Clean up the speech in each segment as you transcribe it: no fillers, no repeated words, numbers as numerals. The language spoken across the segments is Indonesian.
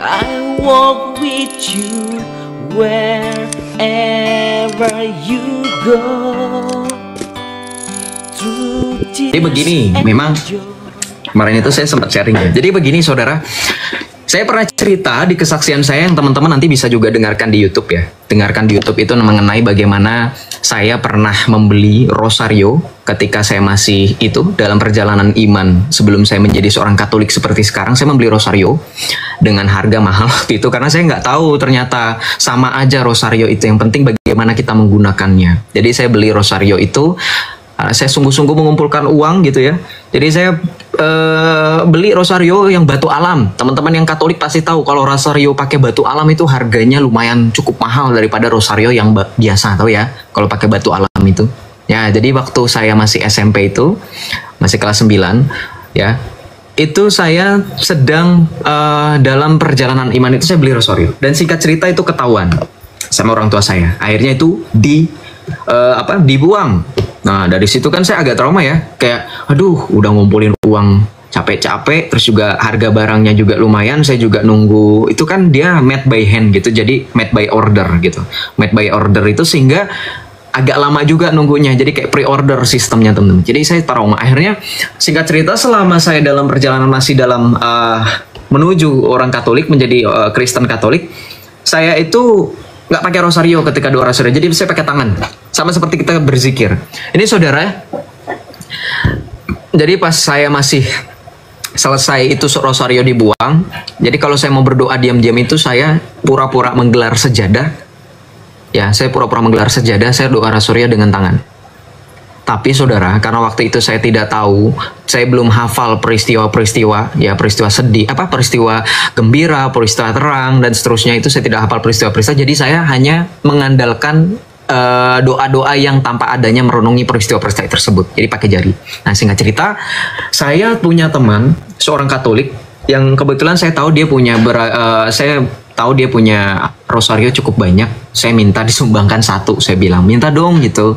I walk with you wherever you go. Jadi begini, memang kemarin itu saya sempat sharing ya. Jadi begini saudara, saya pernah cerita di kesaksian saya yang teman-teman nanti bisa juga dengarkan di YouTube ya. Dengarkan di YouTube itu mengenai bagaimana saya pernah membeli rosario ketika saya masih itu dalam perjalanan iman sebelum saya menjadi seorang Katolik seperti sekarang. Saya membeli rosario dengan harga mahal waktu itu karena saya nggak tahu ternyata sama aja rosario itu. Yang penting bagaimana kita menggunakannya. Jadi saya beli rosario itu. Saya sungguh-sungguh mengumpulkan uang gitu ya. Jadi saya beli rosario yang batu alam. Teman-teman yang Katolik pasti tahu kalau rosario pakai batu alam itu harganya lumayan cukup mahal daripada rosario yang biasa, tahu ya. Kalau pakai batu alam itu. Ya, jadi waktu saya masih SMP itu, masih kelas 9 ya. Itu saya sedang dalam perjalanan iman itu saya beli rosario. Dan singkat cerita itu ketahuan sama orang tua saya. Akhirnya itu dibuang. Nah dari situ kan saya agak trauma ya, kayak aduh udah ngumpulin uang capek-capek, terus juga harga barangnya juga lumayan, saya juga nunggu, itu kan dia made by hand gitu, jadi made by order gitu, made by order itu sehingga agak lama juga nunggunya, jadi kayak pre-order sistemnya teman-teman. Jadi saya trauma. Akhirnya singkat cerita selama saya dalam perjalanan masih dalam menuju orang Katolik, menjadi Kristen Katolik, saya itu nggak pakai rosario ketika doa rosario, jadi saya pakai tangan, sama seperti kita berzikir. Ini saudara, jadi pas saya masih selesai itu rosario dibuang, jadi kalau saya mau berdoa diam-diam itu saya pura-pura menggelar sejadah, ya saya pura-pura menggelar sejadah, saya doa rosario dengan tangan. Tapi saudara, karena waktu itu saya tidak tahu, saya belum hafal peristiwa-peristiwa, ya peristiwa sedih, peristiwa gembira, peristiwa terang, dan seterusnya itu saya tidak hafal peristiwa-peristiwa. Jadi saya hanya mengandalkan doa-doa yang tanpa adanya merenungi peristiwa-peristiwa tersebut. Jadi pakai jari. Nah singkat cerita, saya punya teman, seorang Katolik, yang kebetulan saya tahu dia punya rosario cukup banyak. Saya minta disumbangkan satu. Saya bilang minta dong gitu,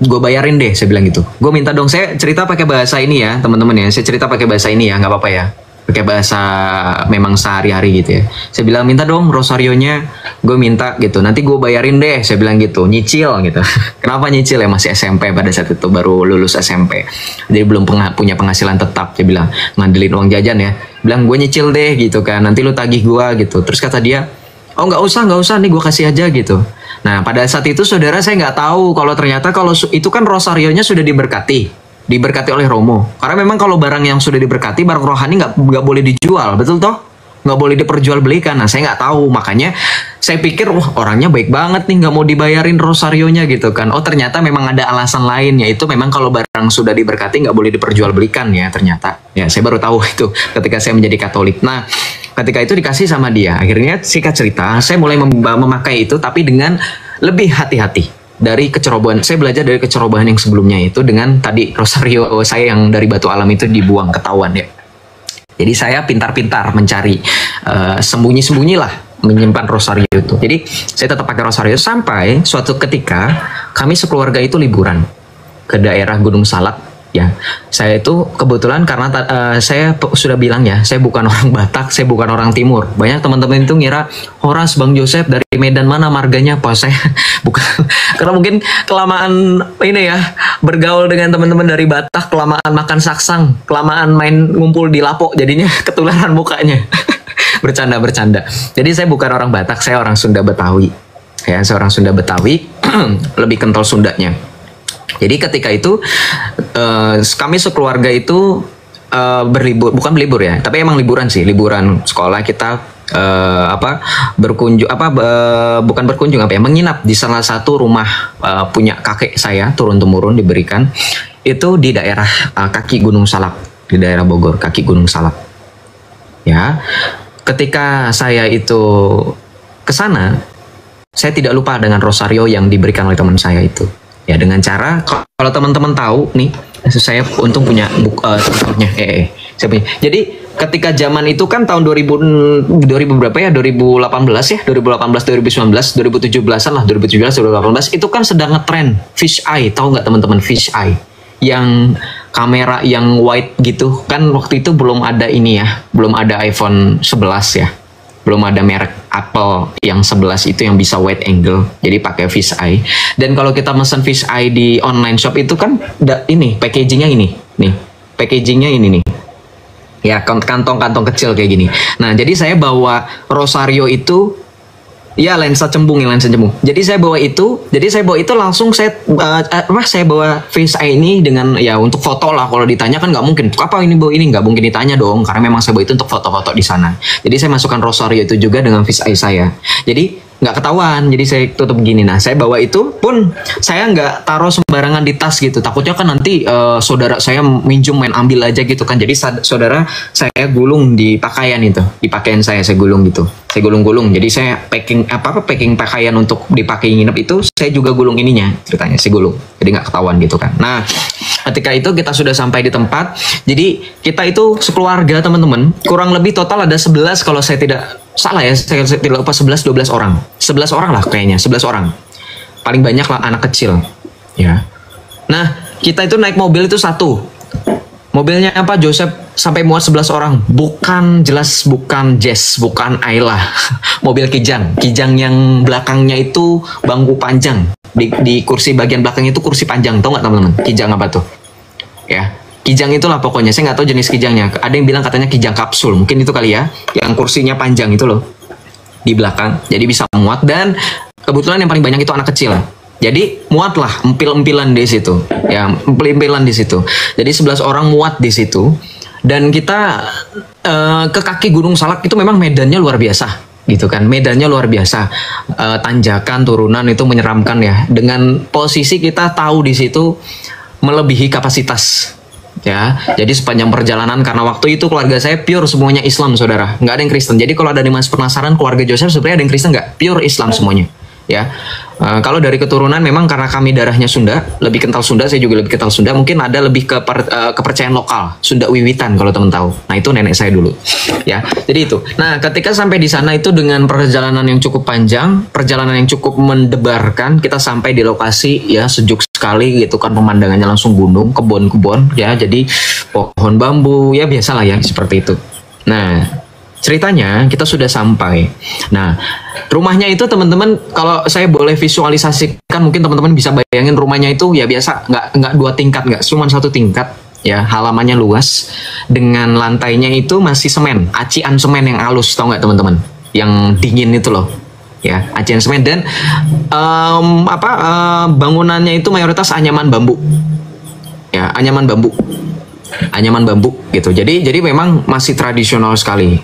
gue bayarin deh, saya bilang gitu. Gue minta dong, saya cerita pakai bahasa ini ya teman-teman ya. Saya cerita pakai bahasa ini ya, nggak apa-apa ya, pakai bahasa memang sehari-hari gitu ya. Saya bilang minta dong rosarionya, gue minta gitu, nanti gue bayarin deh, saya bilang gitu, nyicil gitu. Kenapa nyicil ya, masih SMP pada saat itu, baru lulus SMP, jadi belum punya penghasilan tetap. Saya bilang ngandelin uang jajan ya, bilang gue nyicil deh gitu kan, nanti lu tagih gue gitu. Terus kata dia, oh nggak usah nih, gue kasih aja gitu. Nah pada saat itu saudara, saya nggak tahu kalau ternyata kalau itu kan rosarionya sudah diberkati oleh Romo. Karena memang kalau barang yang sudah diberkati, barang rohani nggak boleh dijual, betul toh? Nggak boleh diperjualbelikan. Nah saya nggak tahu, makanya saya pikir wah orangnya baik banget nih, nggak mau dibayarin rosarionya gitu kan. Oh ternyata memang ada alasan lain, yaitu memang kalau barang sudah diberkati nggak boleh diperjualbelikan ya ternyata. Ya saya baru tahu itu ketika saya menjadi Katolik. Nah ketika itu dikasih sama dia, akhirnya singkat cerita saya mulai memakai itu, tapi dengan lebih hati-hati dari kecerobohan. Saya belajar dari kecerobohan yang sebelumnya itu dengan tadi rosario saya yang dari batu alam itu dibuang, ketahuan ya. Jadi saya pintar-pintar mencari, sembunyi-sembunyi lah menyimpan rosario itu. Jadi saya tetap pakai rosario sampai suatu ketika kami sekeluarga itu liburan ke daerah Gunung Salak. Ya, saya itu kebetulan karena saya sudah bilang ya, saya bukan orang Batak, saya bukan orang Timur. Banyak teman-teman itu ngira Horas Bang Joseph dari Medan mana marganya, apa saya bukan. Karena mungkin kelamaan ini ya bergaul dengan teman-teman dari Batak, kelamaan makan saksang, kelamaan main ngumpul di Lapo, jadinya ketularan mukanya. Bercanda. Jadi saya bukan orang Batak, saya orang Sunda Betawi. Ya, saya orang Sunda Betawi, lebih kental Sundanya. Jadi ketika itu kami sekeluarga itu berlibur, bukan berlibur ya, tapi emang liburan sih, liburan sekolah kita menginap di salah satu rumah punya kakek saya, turun temurun diberikan itu di daerah kaki Gunung Salak, di daerah Bogor, kaki Gunung Salak. Ya, ketika saya itu ke sana, saya tidak lupa dengan rosario yang diberikan oleh teman saya itu. Ya dengan cara, kalau teman-teman tahu nih, saya untung punya contohnya. Saya punya. Jadi ketika zaman itu kan tahun 2000 berapa ya? 2018 ya, 2018, 2019, 2017-an lah, 2017, 2018 itu kan sedang ngetren fish eye. Tahu nggak teman-teman fish eye? Yang kamera yang wide gitu kan. Waktu itu belum ada ini ya, belum ada iPhone 11 ya, belum ada merek Apple yang 11 itu yang bisa wide angle, jadi pakai fisheye. Dan kalau kita mesen fisheye di online shop itu kan ini packagingnya ini nih, packagingnya ini nih ya, kantong-kantong kecil kayak gini. Nah jadi saya bawa Rosario itu ya, lensa cembung. Jadi saya bawa itu langsung saya bawa Face ID ini dengan ya untuk foto lah. Kalau ditanya kan nggak mungkin apa ini bawa ini, nggak mungkin ditanya dong, karena memang saya bawa itu untuk foto-foto di sana. Jadi saya masukkan Rosario itu juga dengan Face ID saya. Jadi nggak ketahuan, jadi saya tutup gini. Nah saya bawa itu pun saya nggak taruh sembarangan di tas gitu, takutnya kan nanti saudara saya minjem main ambil aja gitu kan. Jadi saudara saya gulung di pakaian itu, di pakaian saya gulung gitu, saya gulung-gulung. Jadi saya packing packing pakaian untuk dipakai nginep itu saya juga gulung ininya, ceritanya saya gulung, jadi nggak ketahuan gitu kan. Nah ketika itu kita sudah sampai di tempat, jadi kita itu sekeluarga teman-teman, kurang lebih total ada 11 kalau saya tidak salah ya, saya tidak lupa 11-12 orang. 11 orang lah kayaknya, 11 orang. Paling banyak lah anak kecil. Ya. Nah, kita itu naik mobil itu satu. Mobilnya apa? Joseph sampai muat 11 orang. Bukan Jazz, bukan Ayla. Mobil Kijang. Kijang yang belakangnya itu bangku panjang. Di kursi bagian belakangnya itu kursi panjang. Tahu nggak teman-teman? Kijang apa tuh? Ya. Kijang itulah pokoknya, saya nggak tahu jenis kijangnya. Ada yang bilang katanya kijang kapsul, mungkin itu kali ya, yang kursinya panjang itu loh di belakang, jadi bisa muat. Dan kebetulan yang paling banyak itu anak kecil, jadi muat lah, empil-empilan di situ, ya empil-empilan di situ. Jadi 11 orang muat di situ. Dan kita ke kaki Gunung Salak itu memang medannya luar biasa, gitu kan, medannya luar biasa, tanjakan, turunan itu menyeramkan ya. Dengan posisi kita tahu di situ melebihi kapasitas. Ya, jadi sepanjang perjalanan, karena waktu itu keluarga saya pure semuanya Islam, saudara, nggak ada yang Kristen. Jadi kalau ada yang masih penasaran keluarga Joseph sebenarnya ada yang Kristen nggak? Pure Islam semuanya. Ya, kalau dari keturunan memang karena kami darahnya Sunda, lebih kental Sunda, saya juga lebih kental Sunda. Mungkin ada lebih ke kepercayaan lokal, Sunda Wiwitan kalau teman tahu. Nah itu nenek saya dulu. Ya, jadi itu. Nah ketika sampai di sana itu dengan perjalanan yang cukup panjang, perjalanan yang cukup mendebarkan, kita sampai di lokasi ya sejuk sekali gitu kan, pemandangannya langsung gunung, kebun-kebun ya, jadi pohon bambu ya, biasalah ya seperti itu. Nah ceritanya kita sudah sampai. Nah rumahnya itu teman-teman, kalau saya boleh visualisasikan, mungkin teman-teman bisa bayangin rumahnya itu ya biasa, nggak 2 tingkat, nggak cuma 1 tingkat ya, halamannya luas dengan lantainya itu masih semen, acian semen yang halus, tau nggak teman-teman, yang dingin itu loh ya, acian semen. Dan bangunannya itu mayoritas anyaman bambu ya, anyaman bambu gitu. Jadi memang masih tradisional sekali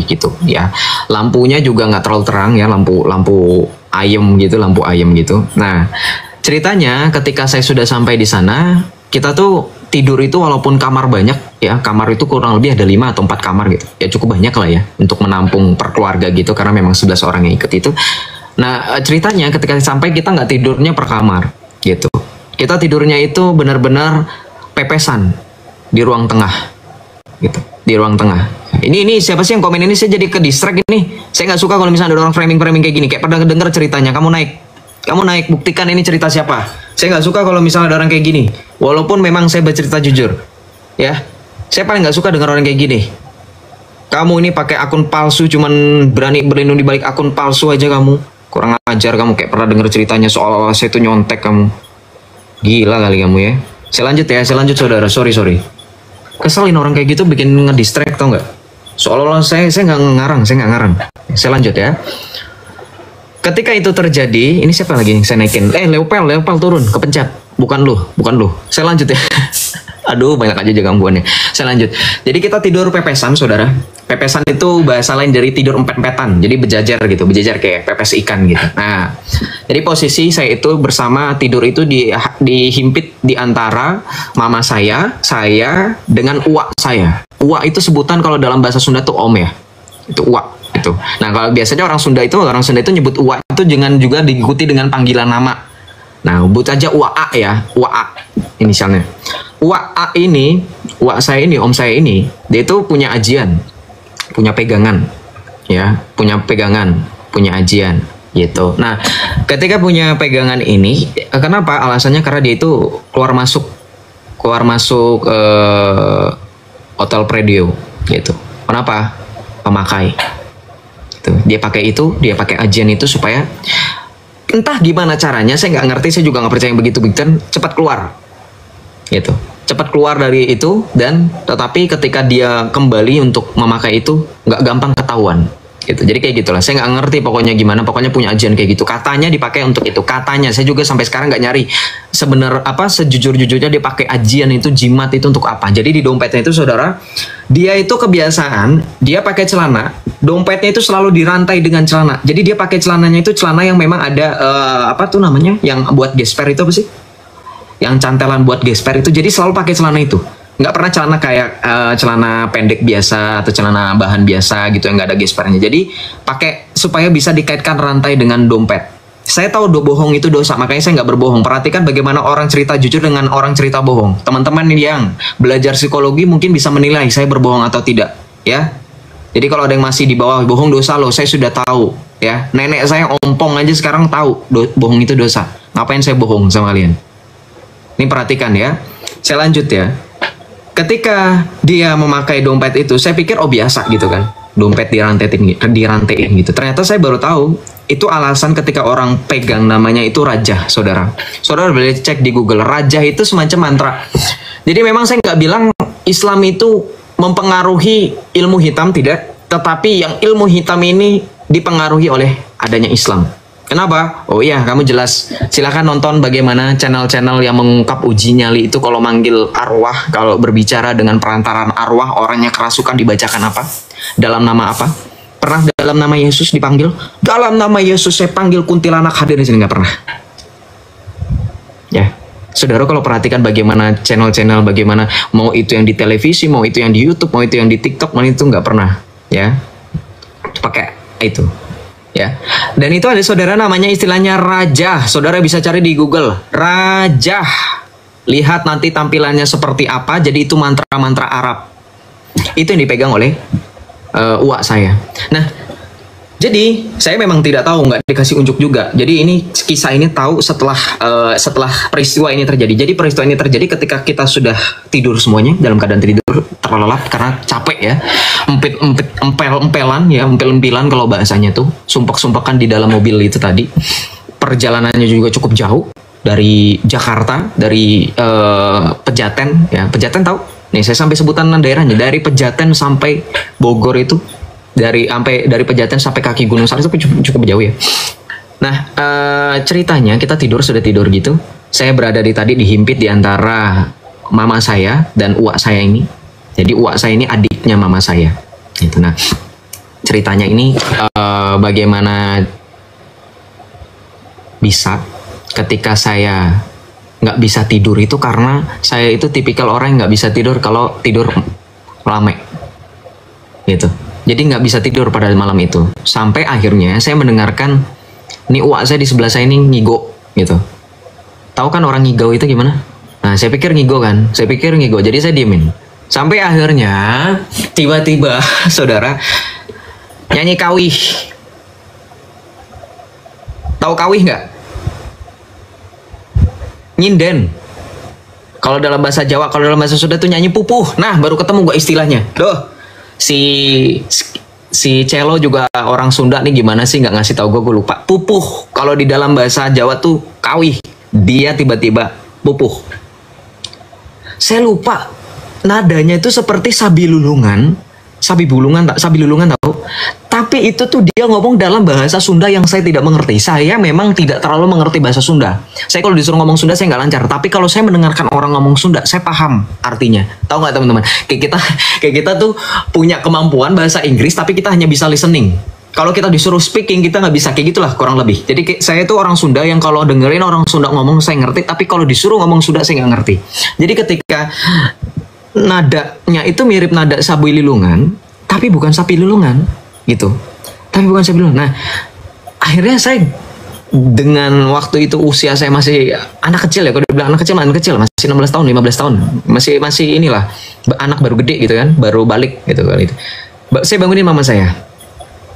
gitu ya. Lampunya juga nggak terlalu terang ya, lampu ayam gitu. Nah ceritanya ketika saya sudah sampai di sana, kita tuh tidur itu walaupun kamar banyak ya, kamar itu kurang lebih ada 5 atau 4 kamar gitu ya, cukup banyak lah ya untuk menampung per keluarga gitu, karena memang 11 orang yang ikut itu. Nah ceritanya ketika sampai, kita nggak tidurnya per kamar gitu, kita tidurnya itu benar-benar pepesan di ruang tengah gitu, di ruang tengah. Ini siapa sih yang komen ini? Saya jadi ke distract ini. Saya nggak suka kalau misalnya ada orang framing kayak gini, kayak pernah denger ceritanya, kamu naik buktikan ini cerita siapa. Saya nggak suka kalau misalnya ada orang kayak gini, walaupun memang saya bercerita jujur ya, saya paling nggak suka dengan orang kayak gini. Kamu ini pakai akun palsu, cuman berani berlindung di balik akun palsu aja, kamu kurang ajar kamu, kayak pernah denger ceritanya soal saya itu nyontek, kamu gila kali kamu ya. Saya lanjut saudara, sorry. Keselin orang kayak gitu, bikin ngedistract, tau nggak? Seolah-olah saya nggak ngarang. Saya lanjut ya. Ketika itu terjadi, ini siapa lagi yang saya naikin? Leopel turun, kepencet. Bukan lu. Saya lanjut ya. Aduh, banyak aja gangguannya. Saya lanjut. Jadi kita tidur pepesan, saudara. Pepesan itu bahasa lain dari tidur empet-empetan. Jadi berjajar kayak pepes ikan gitu. Nah, jadi posisi saya itu bersama tidur itu dihimpit di antara mama saya dengan uak saya. Uak itu sebutan kalau dalam bahasa Sunda tuh om ya. Itu uak itu. Nah, kalau biasanya orang Sunda itu nyebut uak itu jangan juga diikuti dengan panggilan nama. Nah, sebut aja uak A ya, uak A inisialnya. Uak A ini, uak saya ini, om saya ini, dia itu punya ajian, punya pegangan, ya, punya ajian, gitu. Nah, ketika punya pegangan ini, kenapa? Alasannya karena dia itu keluar masuk keluar masuk Hotel Predio gitu. Kenapa? Pemakai. Gitu. Dia pakai ajian itu supaya entah gimana caranya, saya nggak ngerti, saya juga nggak percaya yang begitu cepat keluar, gitu. Cepat keluar dari itu, dan tetapi ketika dia kembali untuk memakai itu nggak gampang ketahuan, gitu. Jadi kayak gitulah, saya nggak ngerti pokoknya gimana, pokoknya punya ajian kayak gitu. Katanya dipakai untuk itu, katanya. Saya juga sampai sekarang nggak nyari sejujur-jujurnya dia pakai ajian itu, jimat itu untuk apa. Jadi di dompetnya itu, saudara, dia itu kebiasaan dia pakai celana, dompetnya itu selalu dirantai dengan celana. Jadi dia pakai celananya itu celana yang memang ada apa tuh namanya, yang buat gesper itu apa sih? Yang cantelan buat gesper itu. Jadi selalu pakai celana itu. Nggak pernah celana kayak celana pendek biasa atau celana bahan biasa gitu yang nggak ada gespernya. Jadi pakai supaya bisa dikaitkan rantai dengan dompet. Saya tahu bohong itu dosa, makanya saya nggak berbohong. Perhatikan bagaimana orang cerita jujur dengan orang cerita bohong. Teman-teman yang belajar psikologi mungkin bisa menilai saya berbohong atau tidak, ya. Jadi kalau ada yang masih di bawah, bohong dosa loh, saya sudah tahu, ya. Nenek saya ompong aja sekarang tahu bohong itu dosa. Ngapain saya bohong sama kalian? Ini perhatikan ya. Saya lanjut ya. Ketika dia memakai dompet itu, saya pikir oh biasa gitu kan. Dompet dirantein gitu. Ternyata saya baru tahu itu alasan ketika orang pegang namanya itu raja, saudara. Saudara boleh cek di Google. Raja itu semacam mantra. Jadi memang saya nggak bilang Islam itu mempengaruhi ilmu hitam, tidak. Tetapi yang ilmu hitam ini dipengaruhi oleh adanya Islam. Kenapa? Oh iya, kamu jelas. Silahkan nonton bagaimana channel-channel yang mengungkap uji nyali itu kalau manggil arwah, kalau berbicara dengan perantaraan arwah, orangnya kerasukan dibacakan apa? Dalam nama apa? Pernah dalam nama Yesus dipanggil? Dalam nama Yesus saya panggil kuntilanak, hadir di sini, nggak pernah. Ya, saudara kalau perhatikan bagaimana channel-channel, bagaimana mau itu yang di televisi, mau itu yang di YouTube, mau itu yang di TikTok, mau itu nggak pernah. Ya, pakai itu. Ya, dan itu ada saudara namanya istilahnya raja. Saudara bisa cari di Google raja. Lihat nanti tampilannya seperti apa. Jadi itu mantra-mantra Arab. Itu yang dipegang oleh uak saya. Nah, jadi saya memang tidak tahu, nggak dikasih unjuk juga. Jadi ini kisah ini tahu setelah peristiwa ini terjadi. Jadi peristiwa ini terjadi ketika kita sudah tidur semuanya dalam keadaan tidur terlelap karena capek ya, empel-empelan kalau bahasanya tuh, sumpek-sumpekan di dalam mobil itu tadi. Perjalanannya juga cukup jauh dari Jakarta, dari Pejaten ya. Pejaten tahu? Nih saya sampai sebutan daerahnya, dari Pejaten sampai Bogor itu. Dari Pejaten sampai kaki Gunung Salak itu cukup jauh ya. Nah, ceritanya kita sudah tidur gitu. Saya berada tadi dihimpit di antara mama saya dan uak saya ini. Jadi uak saya ini adiknya mama saya. Gitu. Nah, ceritanya ini bagaimana bisa ketika saya nggak bisa tidur itu karena saya itu tipikal orang yang nggak bisa tidur kalau tidur rame. Gitu. Jadi nggak bisa tidur pada malam itu. Sampai akhirnya saya mendengarkan nih uak saya di sebelah saya ini ngigo gitu. Tahu kan orang ngigo itu gimana? Nah saya pikir ngigo kan. Saya pikir ngigo. Jadi saya diemin. Sampai akhirnya tiba-tiba saudara nyanyi kawih. Tahu kawih nggak? Nyinden. Kalau dalam bahasa Jawa, kalau dalam bahasa Sunda tuh nyanyi pupuh. Nah baru ketemu gua istilahnya. Loh. Si Celo juga orang Sunda nih, gimana sih nggak ngasih tahu gue lupa. Pupuh kalau di dalam bahasa Jawa tuh kawih, dia tiba-tiba pupuh. Saya lupa nadanya itu seperti sabi lulungan tahu. Tapi itu tuh dia ngomong dalam bahasa Sunda yang saya tidak mengerti. Saya memang tidak terlalu mengerti bahasa Sunda. Saya kalau disuruh ngomong Sunda saya nggak lancar. Tapi kalau saya mendengarkan orang ngomong Sunda, saya paham artinya. Tahu nggak teman-teman? Kayak kita tuh punya kemampuan bahasa Inggris, tapi kita hanya bisa listening. Kalau kita disuruh speaking, kita nggak bisa. Kayak gitulah kurang lebih. Jadi saya tuh orang Sunda yang kalau dengerin orang Sunda ngomong saya ngerti, tapi kalau disuruh ngomong Sunda saya nggak ngerti. Jadi ketika nadanya itu mirip nada sabi lulungan, tapi bukan sapi lulungan gitu. Tapi bukan sapi lulungan. Nah, akhirnya saya dengan waktu itu usia saya masih anak kecil ya, kalau dibilang anak kecil masih 16 tahun, 15 tahun. Masih inilah anak baru gede gitu kan, baru balik gitu kali itu. Saya bangunin mama saya.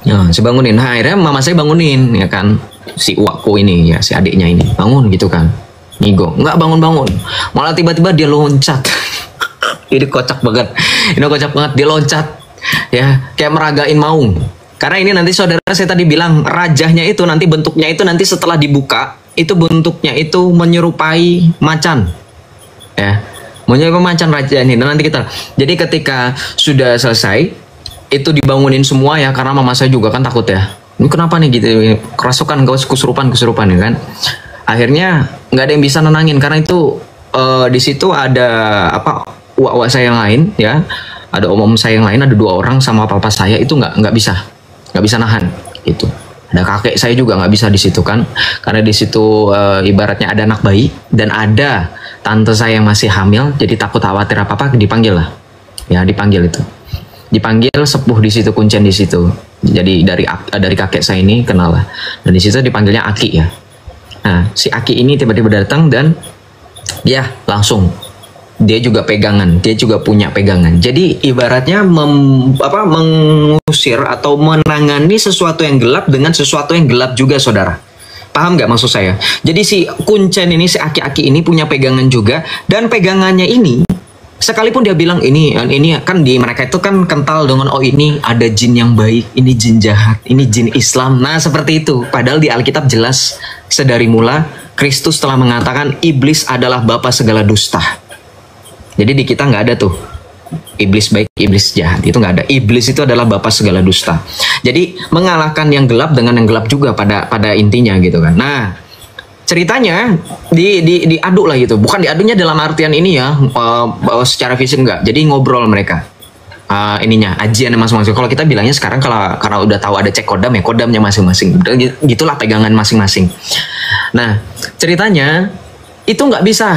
Ya, saya bangunin. Nah, akhirnya mama saya bangunin ya kan, si uakku ini ya, si adiknya ini. Bangun gitu kan. ngigo, nggak bangun-bangun, malah tiba-tiba dia loncat. Ini kocak banget, dia loncat, ya kayak meragain maung. Karena ini nanti saudara saya tadi bilang rajahnya itu nanti bentuknya itu nanti setelah dibuka itu bentuknya itu menyerupai macan, ya menyerupai macan raja ini. Dan nanti kita, jadi ketika sudah selesai itu dibangunin semua ya, karena mama saya juga kan takut ya. Ini kenapa nih gitu, kerasukan, kesurupan ya kan. Akhirnya nggak ada yang bisa nenangin karena itu di situ ada apa uak saya yang lain ya, ada om saya yang lain, ada 2 orang sama papa saya itu nggak bisa nahan itu. Ada kakek saya juga nggak bisa di situ kan, karena di situ ibaratnya ada anak bayi dan ada tante saya yang masih hamil, jadi takut khawatir apa dipanggil lah, ya dipanggil sepuh di situ, kuncen di situ. Jadi dari kakek saya ini kenal lah, dan di situ dipanggilnya Aki ya. Nah, si Aki ini tiba-tiba datang dan ya langsung dia juga pegangan, dia juga punya pegangan. Jadi ibaratnya mengusir atau menangani sesuatu yang gelap dengan sesuatu yang gelap juga, saudara. Paham nggak maksud saya? Jadi si kuncen ini, si Aki-Aki ini punya pegangan juga, dan pegangannya ini sekalipun dia bilang ini kan di mereka itu kan kental dengan ini ada jin yang baik, ini jin jahat, ini jin Islam. Nah seperti itu. Padahal di Alkitab jelas sedari mula Kristus telah mengatakan iblis adalah bapa segala dusta. Jadi di kita nggak ada tuh iblis baik, iblis jahat, itu nggak ada. Iblis itu adalah bapa segala dusta. Jadi mengalahkan yang gelap dengan yang gelap juga pada intinya gitu kan. Nah ceritanya diaduk lah gitu, bukan diadunya dalam artian ini ya secara fisik enggak. Jadi ngobrol mereka ajiannya masing-masing. Kalau kita bilangnya sekarang karena udah tahu ada cek kodam ya, kodamnya masing-masing. Gitulah pegangan masing-masing. Nah ceritanya itu nggak bisa,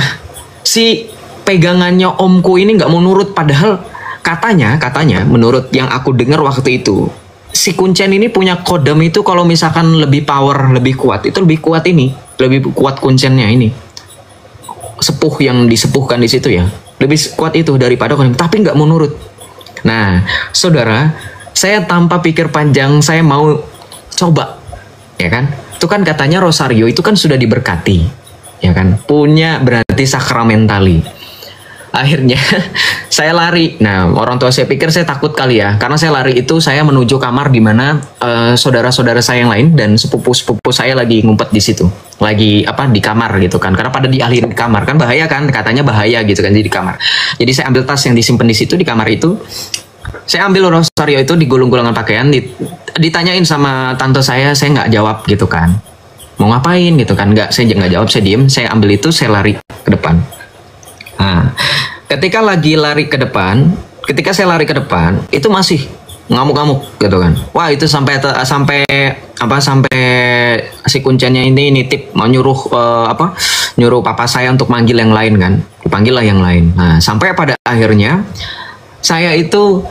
si pegangannya omku ini nggak mau nurut, padahal katanya menurut yang aku dengar waktu itu si kuncen ini punya kodam itu kalau misalkan lebih power, lebih kuat, itu lebih kuat kuncennya ini, sepuh yang disepuhkan di situ ya, lebih kuat itu daripada kodam, tapi nggak mau nurut. Nah saudara, saya tanpa pikir panjang saya mau coba ya kan, itu kan katanya rosario itu kan sudah diberkati ya kan, punya berarti sakramentali. Akhirnya saya lari. Nah orang tua saya pikir saya takut kali ya, karena saya lari itu saya menuju kamar di mana saudara-saudara saya yang lain dan sepupu-sepupu saya lagi ngumpet di situ, lagi di kamar gitu kan, karena pada dialihin di kamar kan, bahaya kan, katanya bahaya gitu kan, di kamar. Jadi saya ambil tas yang disimpan di situ di kamar itu, saya ambil rosario itu di gulung-gulungan pakaian, ditanyain sama tante saya nggak jawab gitu kan, mau ngapain gitu kan, saya nggak jawab, saya diem, saya ambil itu, saya lari ke depan. Nah, ketika saya lari ke depan, itu masih ngamuk-ngamuk gitu kan. Wah, itu sampai si kuncennya ini nitip mau nyuruh papa saya untuk manggil yang lain kan. Dipanggil lah yang lain. Nah, sampai pada akhirnya saya itu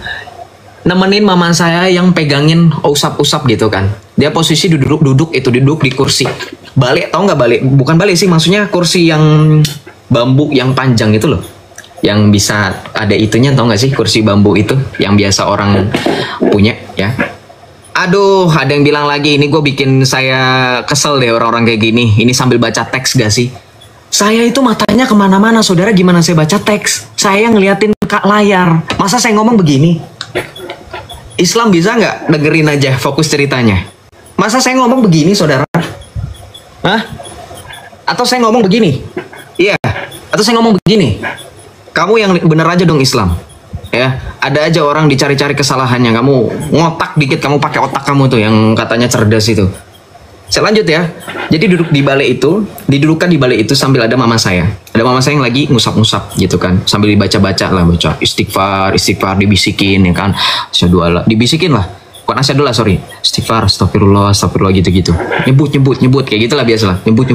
nemenin mama saya yang pegangin usap-usap gitu kan. Dia posisi duduk di kursi. Balik, tau nggak balik? Bukan balik sih, maksudnya kursi yang bambu yang panjang itu loh, yang bisa ada itunya, tau gak sih kursi bambu itu yang biasa orang punya ya. Aduh, ada yang bilang lagi ini gue bikin saya kesel deh orang-orang kayak gini. Ini sambil baca teks gak sih? Saya itu matanya kemana-mana, saudara. Gimana saya baca teks? Saya ngeliatin ke layar, masa saya ngomong begini? Islam bisa nggak dengerin aja fokus ceritanya? Masa saya ngomong begini, saudara? Hah? Atau saya ngomong begini? Iya, atau saya ngomong begini, kamu yang bener aja dong Islam, ya. Ada aja orang dicari-cari kesalahannya, kamu ngotak dikit, kamu pakai otak kamu tuh yang katanya cerdas itu. Saya lanjut ya. Jadi duduk di balai itu, didudukkan di balai itu sambil ada mama saya yang lagi ngusap-ngusap gitu kan, sambil dibaca-baca lah, baca istighfar dibisikin ya kan, asyhadu dibisikin lah. Bukan asyhadu lah, sorry. Istighfar, astagfirullah gitu-gitu. Nyebut kayak gitulah biasalah. Nyebut.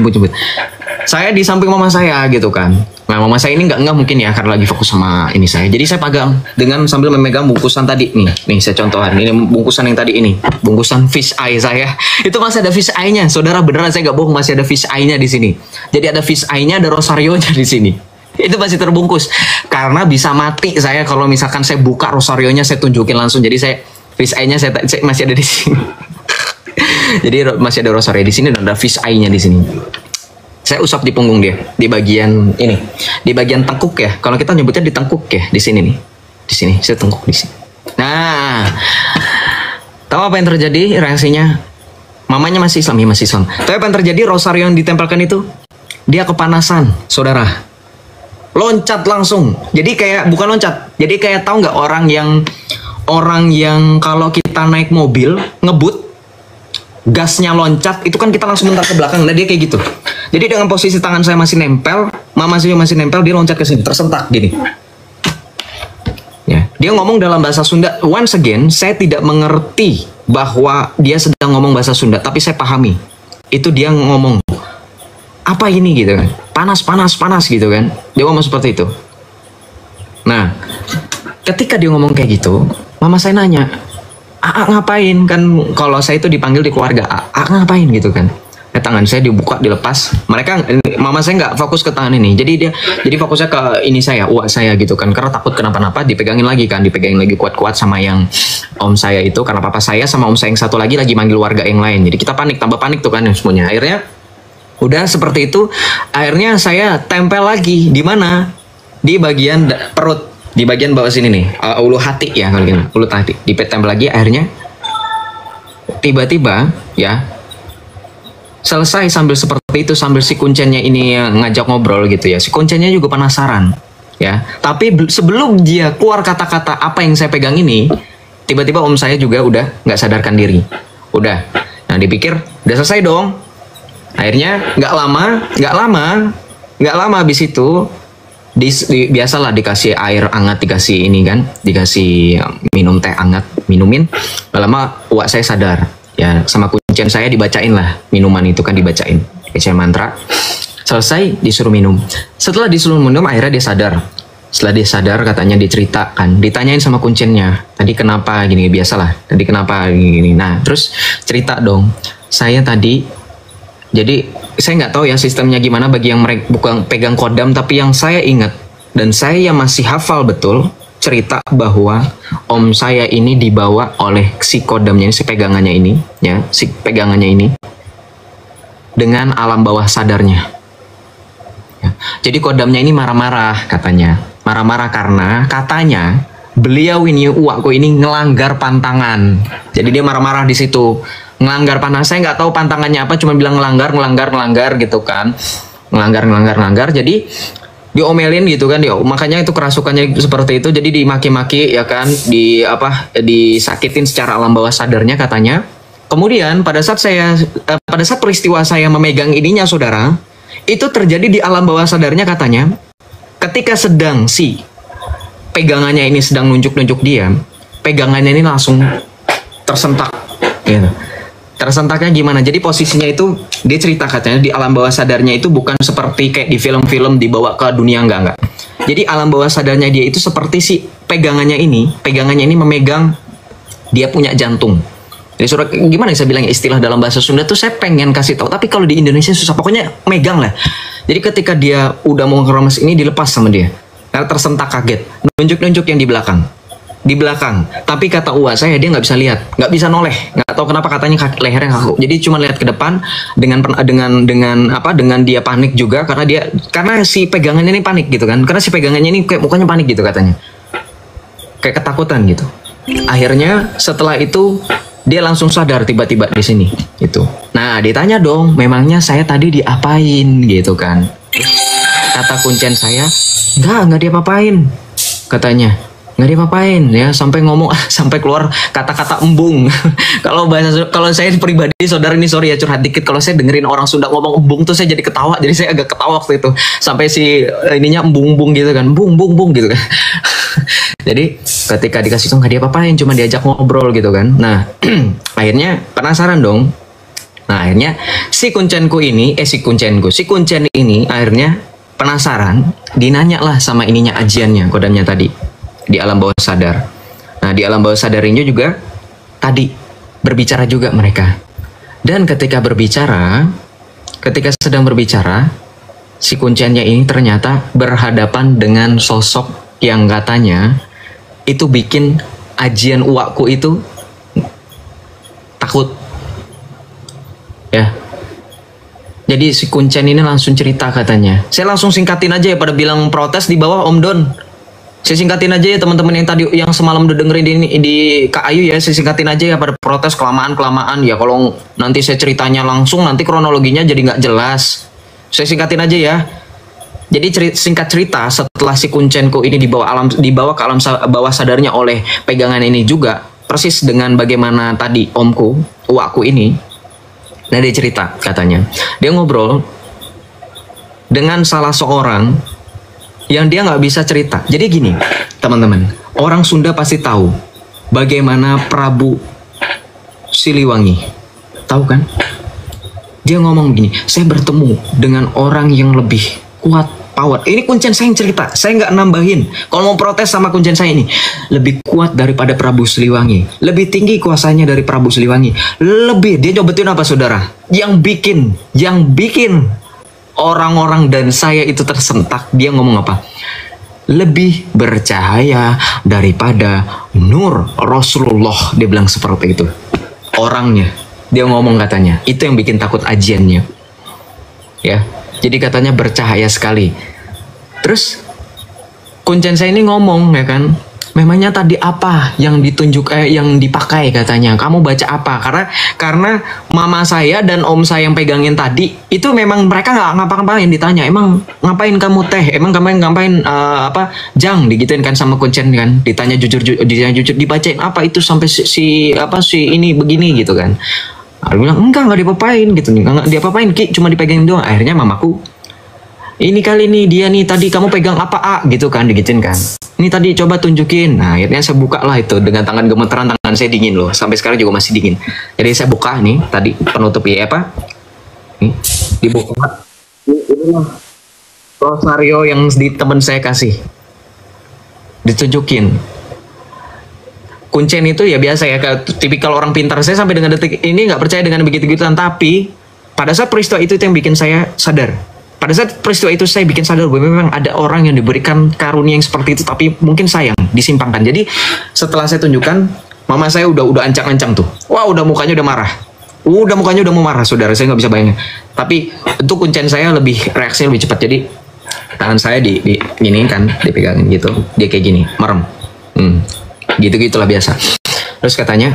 Saya di samping mama saya gitu kan. Nah mama saya ini nggak mungkin ya, karena lagi fokus sama ini saya. Jadi saya pegang dengan sambil memegang bungkusan tadi nih saya contohan. Ini bungkusan yang tadi ini, bungkusan fish eye saya. Itu masih ada fish eye-nya, saudara, beneran saya nggak bohong, masih ada fish eye-nya di sini. Jadi ada fish eye-nya, ada rosario-nya di sini. Itu masih terbungkus. Karena bisa mati saya kalau misalkan saya buka rosario-nya, saya tunjukin langsung. Jadi saya fish eye-nya saya masih ada di sini. Jadi masih ada rosario di sini dan ada fish eye-nya di sini. Saya usap di punggung dia, di bagian ini, di bagian tengkuk ya. Kalau kita nyebutnya di tengkuk ya, di sini nih, di sini. Saya tengkuk di sini. Nah, tahu apa yang terjadi reaksinya? Mamanya masih Islam, ya masih Islam. Tapi apa yang terjadi? Rosario yang ditempelkan itu, dia kepanasan, saudara. Loncat langsung. Jadi kayak bukan loncat. Jadi kayak tahu nggak orang yang kalau kita naik mobil ngebut, gasnya loncat, itu kan kita langsung bentar ke belakang. Nah dia kayak gitu. Jadi dengan posisi tangan saya masih nempel, mama saya masih nempel, dia loncat ke sini, tersentak gini. Ya, dia ngomong dalam bahasa Sunda. Once again, saya tidak mengerti bahwa dia sedang ngomong bahasa Sunda, tapi saya pahami. Itu dia ngomong apa ini gitu kan? Panas, panas, panas gitu kan? Dia ngomong seperti itu. Nah, ketika dia ngomong kayak gitu, mama saya nanya, ngapain? Kan kalau saya itu dipanggil di keluarga, ngapain gitu kan? Tangan saya dibuka, dilepas. Mama saya nggak fokus ke tangan ini. Jadi fokusnya ke ini saya, uak saya gitu kan. Karena takut kenapa-napa, dipegangin lagi kuat-kuat sama yang om saya itu. Karena papa saya sama om saya yang satu lagi manggil warga yang lain. Jadi kita panik, tambah panik tuh kan semuanya. Akhirnya udah seperti itu. Akhirnya saya tempel lagi di mana? Di bagian perut, di bagian bawah sini nih, ulu hati ya kalau gitu, ulu hati. Ditempel lagi. Akhirnya tiba-tiba ya. Selesai sambil seperti itu, sambil si kuncennya ini ngajak ngobrol gitu ya. Si kuncennya juga penasaran ya. Tapi sebelum dia keluar kata-kata apa yang saya pegang ini, tiba-tiba om saya juga udah nggak sadarkan diri. Udah. Nah dipikir udah selesai dong. Akhirnya nggak lama habis itu biasalah dikasih air hangat, dikasih ini kan, dikasih minum teh hangat, minumin. Gak lama uak saya sadar. Ya sama kuncen saya dibacain lah minuman itu kan, dibacain kayak mantra. Selesai disuruh minum. Setelah disuruh minum akhirnya dia sadar. Setelah dia sadar katanya diceritakan, ditanyain sama kuncennya, tadi kenapa gini, biasalah tadi kenapa gini. Nah terus cerita dong, saya tadi, jadi saya nggak tahu ya sistemnya gimana bagi yang mereka bukan pegang kodam, tapi yang saya ingat dan saya masih hafal betul cerita bahwa om saya ini dibawa oleh si kodamnya, si pegangannya ini, ya, si pegangannya ini dengan alam bawah sadarnya. Ya. Jadi kodamnya ini marah-marah katanya, marah-marah karena katanya beliau ini uakku ini ngelanggar pantangan. Jadi dia marah-marah di situ, ngelanggar pantangan. Saya nggak tahu pantangannya apa, cuma bilang ngelanggar gitu kan, ngelanggar. Jadi diomelin gitu kan, makanya itu kerasukannya seperti itu. Jadi dimaki-maki ya kan, disakitin secara alam bawah sadarnya katanya. Kemudian pada saat peristiwa saya memegang ininya saudara, itu terjadi di alam bawah sadarnya katanya. Ketika sedang si pegangannya ini sedang nunjuk-nunjuk dia, pegangannya ini langsung tersentak gitu. Tersentaknya gimana? Jadi posisinya itu dia cerita katanya di alam bawah sadarnya itu bukan seperti kayak di film-film dibawa ke dunia, enggak. Jadi alam bawah sadarnya dia itu seperti si pegangannya ini memegang, dia punya jantung. Jadi surat gimana saya bilang istilah dalam bahasa Sunda tuh, saya pengen kasih tahu tapi kalau di Indonesia susah, pokoknya megang lah. Jadi ketika dia udah mau ngeremes ini dilepas sama dia. Karena tersentak kaget, nunjuk-nunjuk yang di belakang, tapi kata uak saya dia nggak bisa lihat, nggak bisa noleh, nggak tahu kenapa katanya lehernya kaku, jadi cuma lihat ke depan dengan dia panik juga karena si pegangannya ini panik gitu kan, karena si pegangannya ini kayak mukanya panik gitu katanya, kayak ketakutan gitu. Akhirnya setelah itu dia langsung sadar tiba-tiba di sini itu. Nah ditanya dong, memangnya saya tadi diapain gitu kan? Kata kuncen saya, nggak diapa-apain katanya. Nggak diapa-apain ya, sampai ngomong sampai keluar kata-kata embung. Kalau saya pribadi saudara ini, sorry ya curhat dikit, kalau saya dengerin orang Sunda ngomong embung tuh saya jadi ketawa, jadi saya agak ketawa waktu itu sampai si ininya embung gitu kan, bung gitu kan. Jadi ketika dikasih tuh nggak diapa-apain, cuma diajak ngobrol gitu kan. Nah akhirnya penasaran dong. Nah akhirnya si kuncen ini akhirnya penasaran, dinanya lah sama ininya ajiannya, kodamnya tadi di alam bawah sadar. Nah di alam bawah sadar ini juga tadi berbicara juga mereka. Dan ketika sedang berbicara, si kuncennya ini ternyata berhadapan dengan sosok yang katanya itu bikin ajian uakku itu takut. Ya. Jadi si Kuncen ini langsung cerita katanya. Saya langsung singkatin aja ya, pada bilang protes di bawah Om Don. Saya singkatin aja ya teman-teman yang tadi yang semalam udah dengerin di Kak Ayu ya, saya singkatin aja ya, pada protes kelamaan ya. Kalau nanti saya ceritanya langsung nanti kronologinya jadi nggak jelas. Saya singkatin aja ya. Jadi singkat cerita, setelah si Kuncenku ini dibawa ke alam bawah sadarnya oleh pegangan ini juga, persis dengan bagaimana tadi omku, uakku ini. Nah dia cerita katanya, dia ngobrol dengan salah seorang yang dia nggak bisa cerita. Jadi gini teman-teman, orang Sunda pasti tahu bagaimana Prabu Siliwangi, tahu kan? Dia ngomong gini, saya bertemu dengan orang yang lebih kuat power. Ini Kuncen saya yang cerita, saya nggak nambahin. Kalau mau protes sama Kuncen saya ini, lebih kuat daripada Prabu Siliwangi, lebih tinggi kuasanya dari Prabu Siliwangi, lebih. Dia nyobetin apa saudara? Yang bikin orang-orang dan saya itu tersentak. Dia ngomong apa? Lebih bercahaya daripada Nur Rasulullah. Dia bilang seperti itu. Orangnya, dia ngomong katanya. Itu yang bikin takut ajiannya. Ya. Jadi katanya bercahaya sekali. Terus Kuncen saya ini ngomong ya kan, memangnya tadi apa yang yang dipakai katanya. Kamu baca apa? Karena mama saya dan om saya yang pegangin tadi itu memang mereka nggak ngapa-ngapain. Ditanya, emang ngapain kamu teh? Emang kamu ngapain jang digituin kan sama Kuncen kan? Ditanya jujur dibacain apa itu sampai si ini begini gitu kan. Aku bilang enggak diapa-apain gitu, enggak diapa-apain Ki, cuma dipegangin doang. Akhirnya mamaku, ini kali nih dia nih tadi kamu pegang apa gitu kan, digituin kan. Ini tadi coba tunjukin. Nah akhirnya saya buka lah itu dengan tangan gemeteran, tangan saya dingin loh, sampai sekarang juga masih dingin. Jadi saya buka nih tadi penutup nih dibuka. Ini lah rosario yang di temen saya kasih, ditunjukin. Kuncen itu ya biasa ya, tipikal orang pintar. Saya sampai dengan detik ini nggak percaya dengan begitu-gituan, tapi pada saat peristiwa itu yang bikin saya sadar. Pada saat peristiwa itu saya bikin sadar bahwa memang ada orang yang diberikan karunia yang seperti itu, tapi mungkin sayang disimpangkan. Jadi setelah saya tunjukkan, mama saya udah ancang-ancang tuh. Wah udah mukanya udah marah. Mukanya udah mau marah saudara, saya nggak bisa bayangin. Tapi untuk Kuncen saya reaksinya lebih cepat. Jadi tangan saya di gini kan, dipegangin gitu. Dia kayak gini, merem. Gitu-gitulah biasa. Terus katanya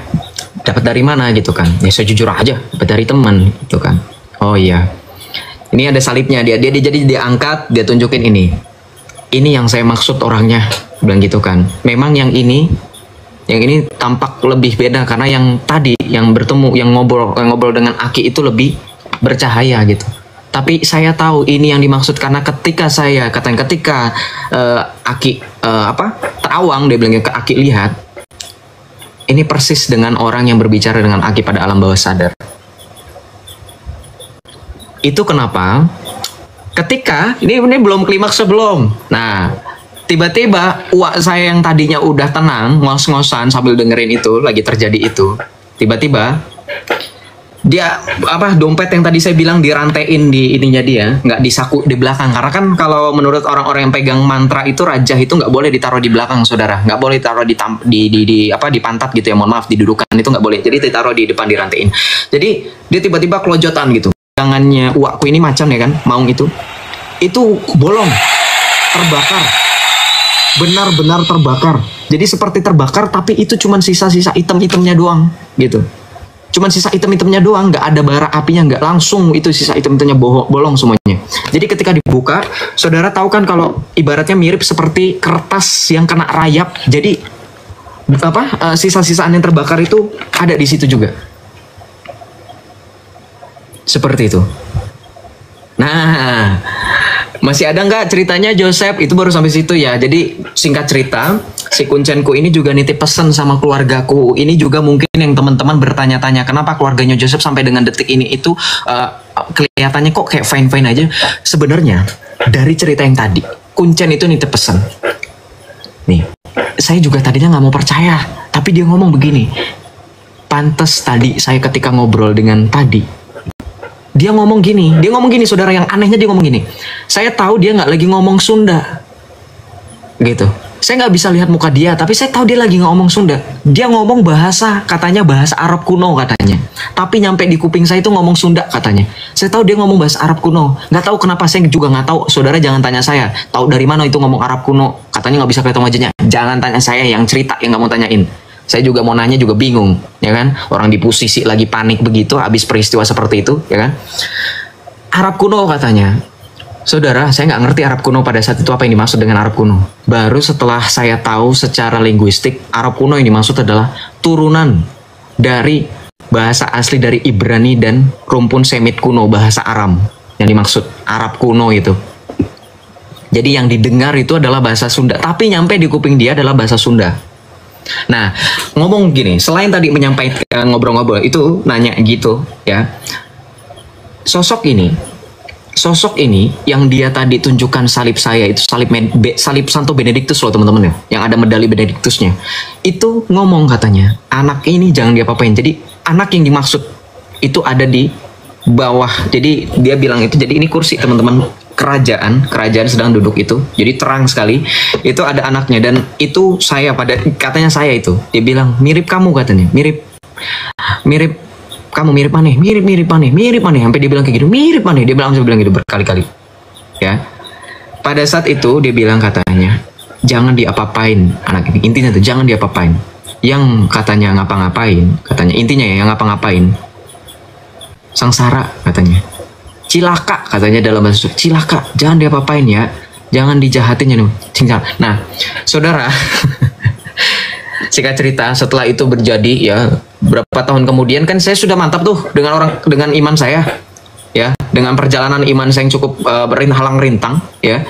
dapat dari mana gitu kan? Ya saya jujur aja, dapat dari teman gitu kan. Oh iya, ini ada salibnya. Jadi dia angkat, dia tunjukin ini yang saya maksud orangnya, bilang gitu kan. Memang yang ini tampak lebih beda karena yang tadi yang bertemu, yang ngobrol dengan Aki itu lebih bercahaya gitu. Tapi saya tahu ini yang dimaksud karena ketika Aki terawang, dia bilangnya ke Aki, lihat ini persis dengan orang yang berbicara dengan Aki pada alam bawah sadar. Itu kenapa ketika ini belum klimaks sebelum. Nah, tiba-tiba uak saya yang tadinya udah tenang, ngos-ngosan sambil dengerin itu lagi terjadi itu, tiba-tiba dia dompet yang tadi saya bilang dirantein di ininya dia, nggak disaku di belakang. Karena kan kalau menurut orang-orang yang pegang mantra itu, raja itu nggak boleh ditaruh di belakang saudara, nggak boleh ditaruh di pantat gitu ya, mohon maaf, didudukan itu nggak boleh. Jadi ditaruh di depan, dirantein. Jadi dia tiba-tiba kelojotan gitu. Tangannya uakku ini macan ya kan, maung itu bolong, terbakar, benar-benar terbakar. Jadi seperti terbakar, tapi itu cuman sisa-sisa item-itemnya doang gitu. Cuman sisa item-itemnya doang, nggak ada bara apinya, nggak langsung itu sisa item-itemnya bolong semuanya. Jadi ketika dibuka, saudara tahu kan kalau ibaratnya mirip seperti kertas yang kena rayap. Jadi sisa-sisaan yang terbakar itu ada di situ juga. Seperti itu. Nah, masih ada nggak ceritanya Joseph? Itu baru sampai situ ya. Jadi singkat cerita, si Kuncenku ini juga nitip pesan sama keluargaku. Ini juga mungkin yang teman-teman bertanya-tanya, kenapa keluarganya Joseph sampai dengan detik ini itu kelihatannya kok kayak fine-fine aja. Sebenarnya dari cerita yang tadi, Kuncen itu nitip pesan. Nih, saya juga tadinya nggak mau percaya, tapi dia ngomong begini. Pantes tadi saya ketika ngobrol dengan tadi, dia ngomong gini saudara, yang anehnya dia ngomong gini, saya tahu dia nggak lagi ngomong Sunda gitu, Saya nggak bisa lihat muka dia, tapi saya tahu dia lagi ngomong Sunda. Dia ngomong bahasa, katanya bahasa Arab kuno katanya. Tapi nyampe di kuping saya itu ngomong Sunda katanya. Saya tahu dia ngomong bahasa Arab kuno. Nggak tahu kenapa, saya juga nggak tahu. Saudara jangan tanya saya, tahu dari mana itu ngomong Arab kuno. Katanya nggak bisa kelihatan wajahnya. Jangan tanya saya, yang cerita yang nggak mau tanyain. Saya juga mau nanya juga bingung, ya kan? Orang di posisi lagi panik begitu, habis peristiwa seperti itu, ya kan? Arab kuno katanya. Saudara, saya nggak ngerti Arab kuno pada saat itu apa yang dimaksud dengan Arab kuno. Baru setelah saya tahu secara linguistik, Arab kuno yang dimaksud adalah turunan dari bahasa asli dari Ibrani dan rumpun Semit kuno, bahasa Aram. Yang dimaksud Arab kuno itu. Jadi yang didengar itu adalah bahasa Sunda, tapi nyampe di kuping dia adalah bahasa Sunda. Nah, ngomong gini, selain tadi menyampaikan ngobrol-ngobrol, itu nanya gitu ya. Sosok ini yang dia tadi tunjukkan salib saya itu salib Santo Benedictus loh teman-teman ya, yang ada medali Benedictusnya. Itu ngomong katanya, anak ini jangan diapa-apain. Jadi anak yang dimaksud itu ada di bawah. Jadi dia bilang itu, jadi ini kursi teman-teman, kerajaan sedang duduk itu. Jadi terang sekali. Itu ada anaknya dan itu saya, pada katanya saya itu. Dia bilang mirip kamu katanya, mirip kamu mirip aneh, mirip aneh, sampai dia bilang kayak gitu, mirip aneh, dia bilang gitu berkali-kali, ya. Pada saat itu dia bilang katanya, jangan diapa-apain anak ini, intinya tuh jangan diapa-apain. Yang katanya ngapa-ngapain, katanya intinya ya yang ngapa-ngapain, sangsara katanya, cilaka katanya dalam bahasa Sunda, cilaka, jangan diapa-apain ya, jangan dijahatin ya, nah, saudara. Singkat cerita, setelah itu berjadi ya berapa tahun kemudian kan saya sudah mantap tuh dengan iman saya ya, dengan perjalanan iman saya yang cukup berhalang rintang ya.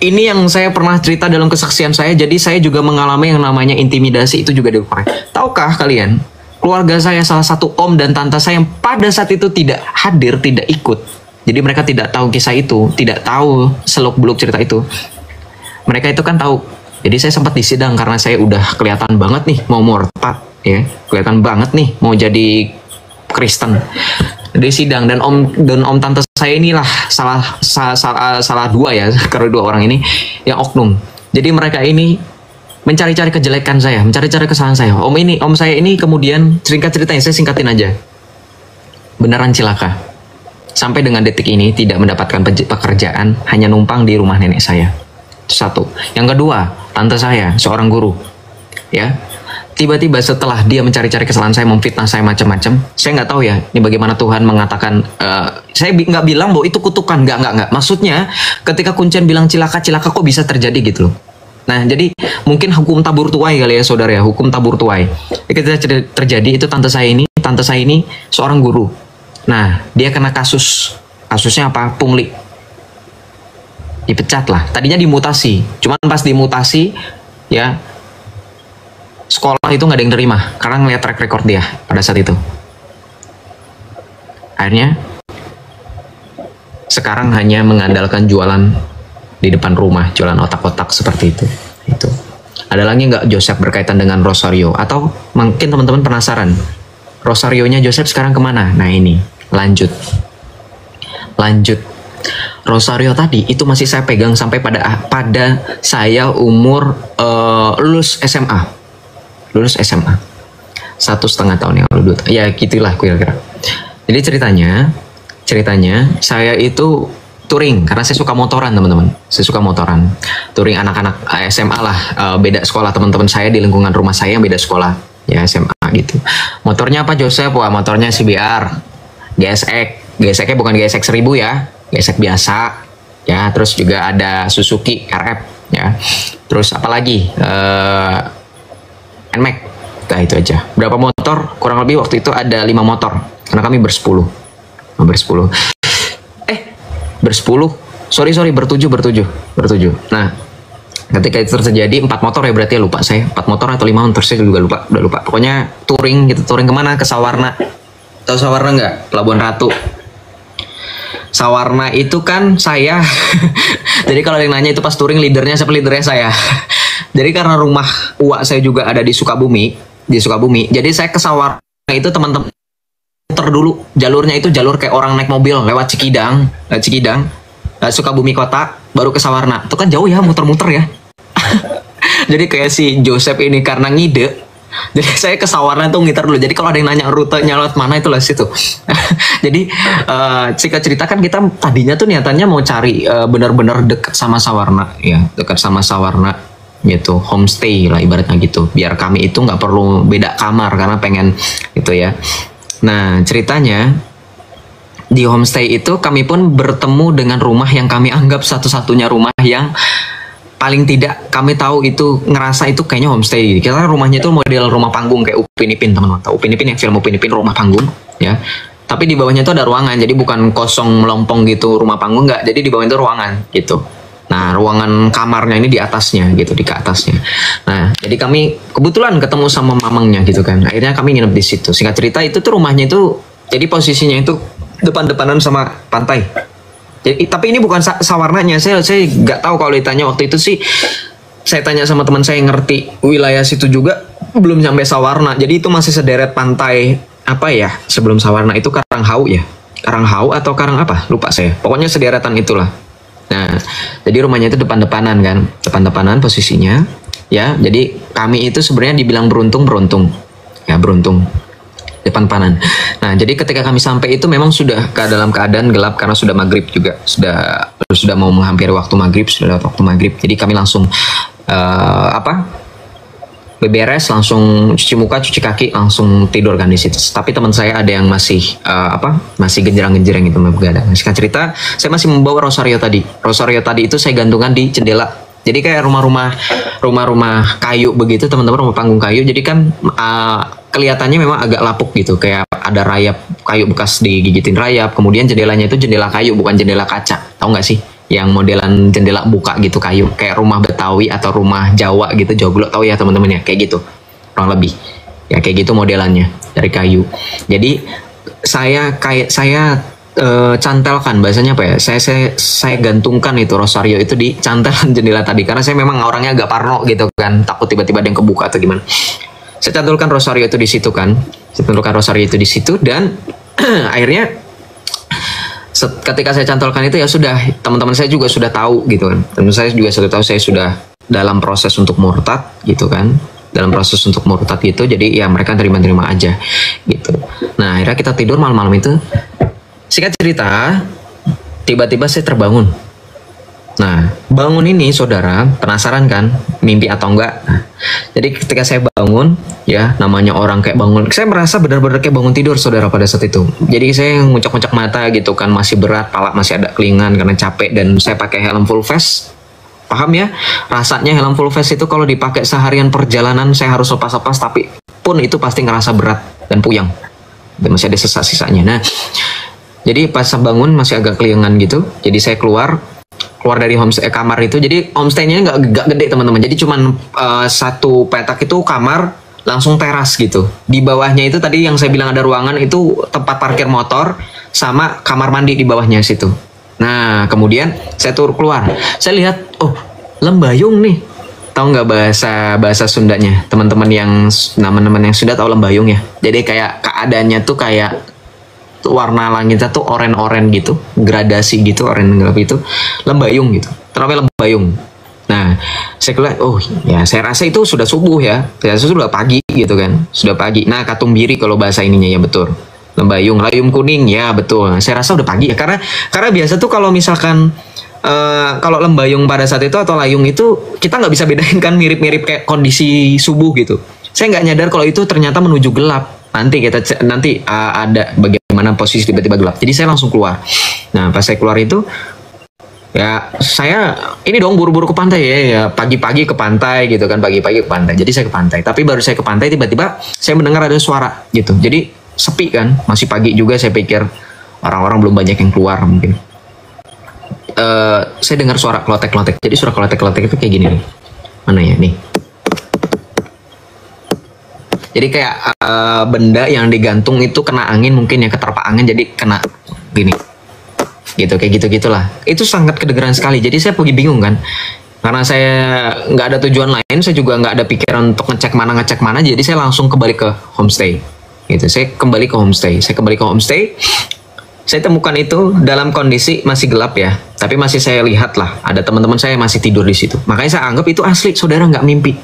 Ini yang saya pernah cerita dalam kesaksian saya, jadi saya juga mengalami yang namanya intimidasi itu juga di Korea. Tahukah kalian, keluarga saya salah satu om dan tante saya yang pada saat itu tidak hadir, tidak ikut. Jadi mereka tidak tahu kisah itu, tidak tahu seluk-beluk cerita itu. Mereka itu kan tahu. Jadi saya sempat disidang karena saya udah kelihatan banget nih mau murtad ya, kelihatan banget nih mau jadi Kristen. Disidang dan om tante saya inilah salah dua ya, karena dua orang ini yang oknum. Jadi mereka ini mencari-cari kejelekan saya, mencari-cari kesalahan saya. Om saya ini kemudian singkat ceritanya saya singkatin aja. Beneran cilaka. Sampai dengan detik ini tidak mendapatkan pekerjaan, hanya numpang di rumah nenek saya. Satu. Yang kedua, tante saya seorang guru ya, tiba-tiba setelah dia mencari-cari kesalahan saya, memfitnah saya macam-macam, saya nggak tahu ya ini bagaimana Tuhan mengatakan, saya nggak bilang bahwa itu kutukan, nggak, maksudnya ketika Kuncen bilang cilaka kok bisa terjadi gitu loh. Nah jadi mungkin hukum tabur tuai kali ya saudara ya, hukum tabur tuai ketika terjadi itu, tante saya ini seorang guru. Nah dia kena kasusnya apa, pungli, dipecat lah. Tadinya dimutasi, cuman pas dimutasi ya sekolah itu nggak ada yang terima karena ngeliat track record dia pada saat itu. Akhirnya sekarang hanya mengandalkan jualan di depan rumah, jualan otak-otak seperti itu. Itu. Ada lagi nggak Joseph berkaitan dengan Rosario? Atau mungkin teman-teman penasaran, Rosarionya Joseph sekarang kemana? Nah ini lanjut. Rosario tadi itu masih saya pegang sampai pada saya umur lulus SMA 1,5 tahun yang lalu, ya gitulah kira-kira. Jadi ceritanya saya itu touring karena saya suka motoran teman-teman, touring anak-anak SMA lah, beda sekolah, teman-teman saya di lingkungan rumah saya yang beda sekolah ya, SMA gitu. Motornya apa Joseph? Wah motornya CBR, GSX-nya bukan GSX 1000 ya, GSX biasa ya, terus juga ada Suzuki RF ya, terus apalagi NMAX. Nah itu aja. Berapa motor? Kurang lebih waktu itu ada 5 motor karena kami bersepuluh. Sorry, bertujuh. Nah ketika itu terjadi 4 motor ya, berarti lupa saya 4 motor atau 5 motor, saya juga udah lupa. Pokoknya touring kemana? Ke Sawarna. Tahu Sawarna nggak? Pelabuhan Ratu. Sawarna itu kan saya. Jadi kalau yang nanya itu pas touring leadernya saya. Jadi karena rumah uak saya juga ada di Sukabumi, jadi saya ke Sawarna itu teman-teman dulu jalurnya itu jalur kayak orang naik mobil lewat Cikidang, Sukabumi kota, baru ke Sawarna. Itu kan jauh ya, muter-muter ya. Jadi kayak si Joseph ini karena ngide, jadi saya ke Sawarna tuh ngitar dulu. Jadi kalau ada yang nanya rutenya lewat mana, itulah situ. Jadi singkat cerita kan kita tadinya tuh niatannya mau cari benar-benar dekat sama Sawarna, ya dekat sama Sawarna gitu, homestay lah ibaratnya gitu. Biar kami itu nggak perlu beda kamar karena pengen gitu ya. Nah ceritanya di homestay itu kami pun bertemu dengan rumah yang kami anggap satu-satunya rumah yang paling tidak kami tahu itu ngerasa itu kayaknya homestay. Kita rumahnya itu model rumah panggung kayak Upin Ipin, teman-teman tahu Upin Ipin, yang film Upin Ipin rumah panggung ya. Tapi di bawahnya itu ada ruangan, jadi bukan kosong melompong gitu rumah panggung, nggak. Jadi di bawah itu ruangan gitu. Nah ruangan kamarnya ini di atasnya gitu, di ke atasnya. Nah jadi kami kebetulan ketemu sama mamangnya gitu kan. Akhirnya kami nginep di situ. Singkat cerita itu tuh rumahnya itu jadi posisinya itu depan-depanan sama pantai. Jadi, tapi ini bukan Sawarnanya. Saya nggak tahu kalau ditanya waktu itu sih. Saya tanya sama teman saya yang ngerti wilayah situ juga, belum sampai Sawarna. Jadi itu masih sederet pantai apa ya? Sebelum Sawarna itu Karanghau ya. Karanghau atau Karang apa? Lupa saya. Pokoknya sederetan itulah. Nah, jadi rumahnya itu depan-depanan kan. Depan-depanan posisinya. Ya, jadi kami itu sebenarnya dibilang beruntung. Ya, beruntung. Depan-depanan. Nah, jadi ketika kami sampai itu memang sudah dalam keadaan gelap karena sudah maghrib juga, sudah mau menghampiri waktu maghrib, sudah lewat waktu maghrib. Jadi kami langsung beberes, langsung cuci muka, cuci kaki, langsung tidur kan di situ. Tapi teman saya ada yang masih masih genjerang-genjereng itu begadang. Singkat cerita, saya masih membawa rosario tadi. Rosario tadi itu saya gantungkan di jendela. Jadi kayak rumah-rumah kayu begitu, teman-teman, rumah panggung kayu. Jadi kan kelihatannya memang agak lapuk gitu, kayak ada rayap kayu bekas digigitin rayap. Kemudian jendelanya itu jendela kayu, bukan jendela kaca. Tahu nggak sih? Yang modelan jendela buka gitu kayu, kayak rumah Betawi atau rumah Jawa gitu, Joglo, tahu ya teman-teman ya, kayak gitu, kurang lebih. Ya kayak gitu modelannya dari kayu. Jadi saya cantelkan, bahasanya apa ya? Saya gantungkan itu rosario itu di cantelan jendela tadi karena saya memang orangnya agak parno gitu kan, takut tiba-tiba ada yang kebuka atau gimana. Saya cantolkan rosario itu di situ kan. Saya cantolkan rosario itu di situ dan akhirnya ketika saya cantolkan itu ya sudah, teman-teman saya juga sudah tahu gitu kan. Teman saya juga sudah tahu saya sudah dalam proses untuk murtad gitu kan. Dalam proses untuk murtad gitu, jadi ya mereka terima-terima aja gitu. Nah akhirnya kita tidur malam-malam itu. Singkat cerita, tiba-tiba saya terbangun. Nah, bangun ini saudara, penasaran kan, mimpi atau enggak? Nah, jadi ketika saya bangun, ya namanya orang kayak bangun, saya merasa benar-benar kayak bangun tidur saudara pada saat itu. Jadi saya ngucak-ngucak mata gitu kan, masih berat, pala masih ada kelingan karena capek dan saya pakai helm full face. Paham ya? Rasanya helm full face itu kalau dipakai seharian perjalanan saya harus lepas-lepas, tapi pun itu pasti ngerasa berat dan puyeng. Dan masih ada sisa-sisanya. Nah, jadi pas bangun masih agak kelingan gitu. Jadi saya keluar dari kamar itu. Jadi homestay-nya nggak gede teman-teman. Jadi cuman satu petak itu kamar, langsung teras gitu. Di bawahnya itu tadi yang saya bilang ada ruangan itu tempat parkir motor sama kamar mandi di bawahnya situ. Nah kemudian saya turun keluar. Saya lihat, oh lembayung nih. Tahu nggak bahasa Sundanya? Teman-teman yang sudah tahu lembayung ya. Jadi kayak keadaannya tuh kayak warna langitnya tuh oranye gitu, gradasi gitu, oranye gelap itu, lembayung gitu, teramai lembayung. Nah, saya kira, oh ya, saya rasa itu sudah subuh ya, saya rasa sudah pagi gitu kan, sudah pagi. Nah, katumbiri kalau bahasa ininya ya betul, lembayung, layum kuning ya betul. Nah, saya rasa udah pagi ya, karena biasa tuh kalau misalkan kalau lembayung pada saat itu atau layung itu kita nggak bisa bedain kan, mirip-mirip kayak kondisi subuh gitu. Saya nggak nyadar kalau itu ternyata menuju gelap. Nanti ada bagaimana posisi tiba-tiba gelap. Jadi saya langsung keluar. Nah pas saya keluar itu ya saya ini dong buru-buru ke pantai ya pagi-pagi ke pantai gitu kan, pagi-pagi ke pantai. Jadi saya ke pantai. Tapi baru saya ke pantai tiba-tiba saya mendengar ada suara gitu. Jadi sepi kan, masih pagi juga, saya pikir orang-orang belum banyak yang keluar mungkin. Saya dengar suara klotek-klotek. Jadi suara klotek-klotek itu kayak gini nih. Mana ya nih? Jadi kayak benda yang digantung itu kena angin mungkin ya, keterpa angin jadi kena gini. Gitu, kayak gitu-gitulah. Itu sangat kedengeran sekali. Jadi saya pergi bingung kan. Karena saya nggak ada tujuan lain, saya juga nggak ada pikiran untuk ngecek mana. Jadi saya langsung kembali ke homestay. Gitu. Saya kembali ke homestay. Saya temukan itu dalam kondisi masih gelap ya, tapi masih saya lihat lah ada teman-teman saya masih tidur di situ. Makanya saya anggap itu asli, saudara, nggak mimpi.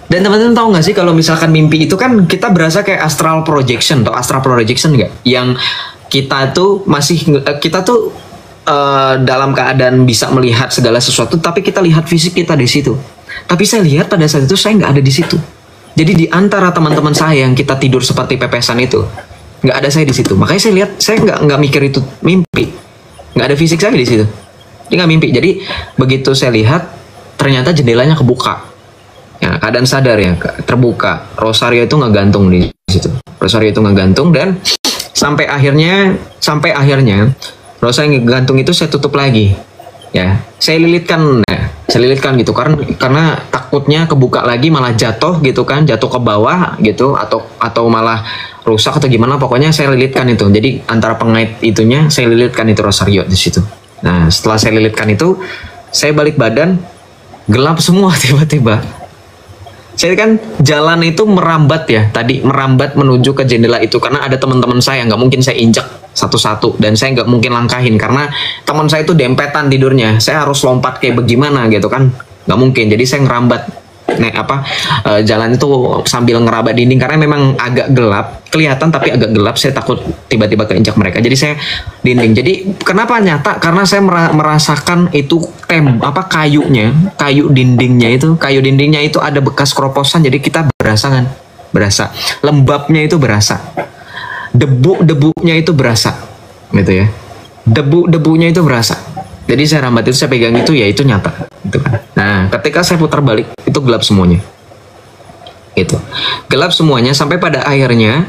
Dan teman-teman tahu nggak sih kalau misalkan mimpi itu kan kita berasa kayak astral projection atau astral projection nggak? Yang kita tuh kita tuh dalam keadaan bisa melihat segala sesuatu, tapi kita lihat fisik kita di situ. Tapi saya lihat pada saat itu saya nggak ada di situ. Jadi di antara teman-teman saya yang kita tidur seperti pepesan itu, nggak ada saya di situ. Makanya saya lihat, saya nggak mikir itu mimpi, nggak ada fisik saya di situ. Ini nggak mimpi. Jadi begitu saya lihat, ternyata jendelanya kebuka. Ya, keadaan sadar ya, terbuka. Rosario itu ngegantung di situ. Rosario itu ngegantung dan sampai akhirnya Rosario yang ngegantung itu saya tutup lagi. Ya, saya lilitkan gitu karena takutnya kebuka lagi malah jatuh gitu kan, jatuh ke bawah gitu atau malah rusak atau gimana, pokoknya saya lilitkan itu. Jadi antara pengait itunya saya lilitkan itu Rosario di situ. Nah, setelah saya lilitkan itu, saya balik badan, gelap semua tiba-tiba. Saya kan jalan itu merambat ya, tadi merambat menuju ke jendela itu karena ada teman-teman saya, nggak mungkin saya injak satu-satu dan saya nggak mungkin langkahin karena teman saya itu dempetan tidurnya. Saya harus lompat kayak bagaimana gitu kan, nggak mungkin. Jadi saya ngerambat jalan itu sambil ngeraba dinding karena memang agak gelap kelihatan, tapi agak gelap, saya takut tiba-tiba keinjak mereka. Jadi saya dinding. Jadi kenapa nyata? Karena saya merasakan itu kayu dindingnya itu ada bekas keroposan. Jadi kita berasa lembabnya itu berasa, debunya itu berasa gitu ya, debunya itu berasa. Jadi saya rambat itu, saya pegang itu, ya itu nyata gitu kan. Nah, ketika saya putar balik itu gelap semuanya. Gitu. Gelap semuanya sampai pada akhirnya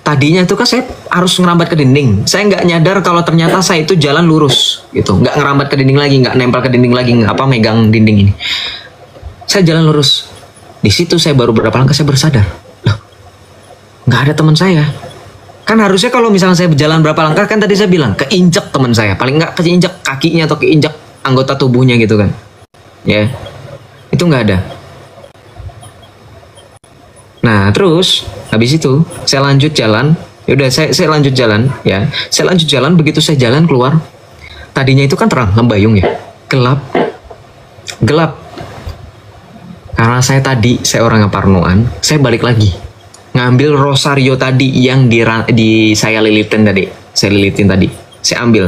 tadinya itu kan saya harus ngerambat ke dinding. Saya nggak nyadar kalau ternyata saya itu jalan lurus gitu. Nggak ngerambat ke dinding lagi, nggak nempel ke dinding lagi, megang dinding ini. Saya jalan lurus. Di situ saya baru berapa langkah saya bersadar. Loh, nggak ada teman saya. Kan harusnya kalau misalnya saya berjalan berapa langkah, kan tadi saya bilang keinjak teman saya, paling nggak keinjak kakinya atau keinjak anggota tubuhnya gitu kan, ya itu nggak ada. Nah terus habis itu saya lanjut jalan, yaudah saya lanjut jalan ya, saya lanjut jalan. Begitu saya jalan keluar, tadinya itu kan terang lembayung ya, gelap karena saya orang parnoan. Saya balik lagi ngambil rosario tadi yang saya lilitin tadi, saya ambil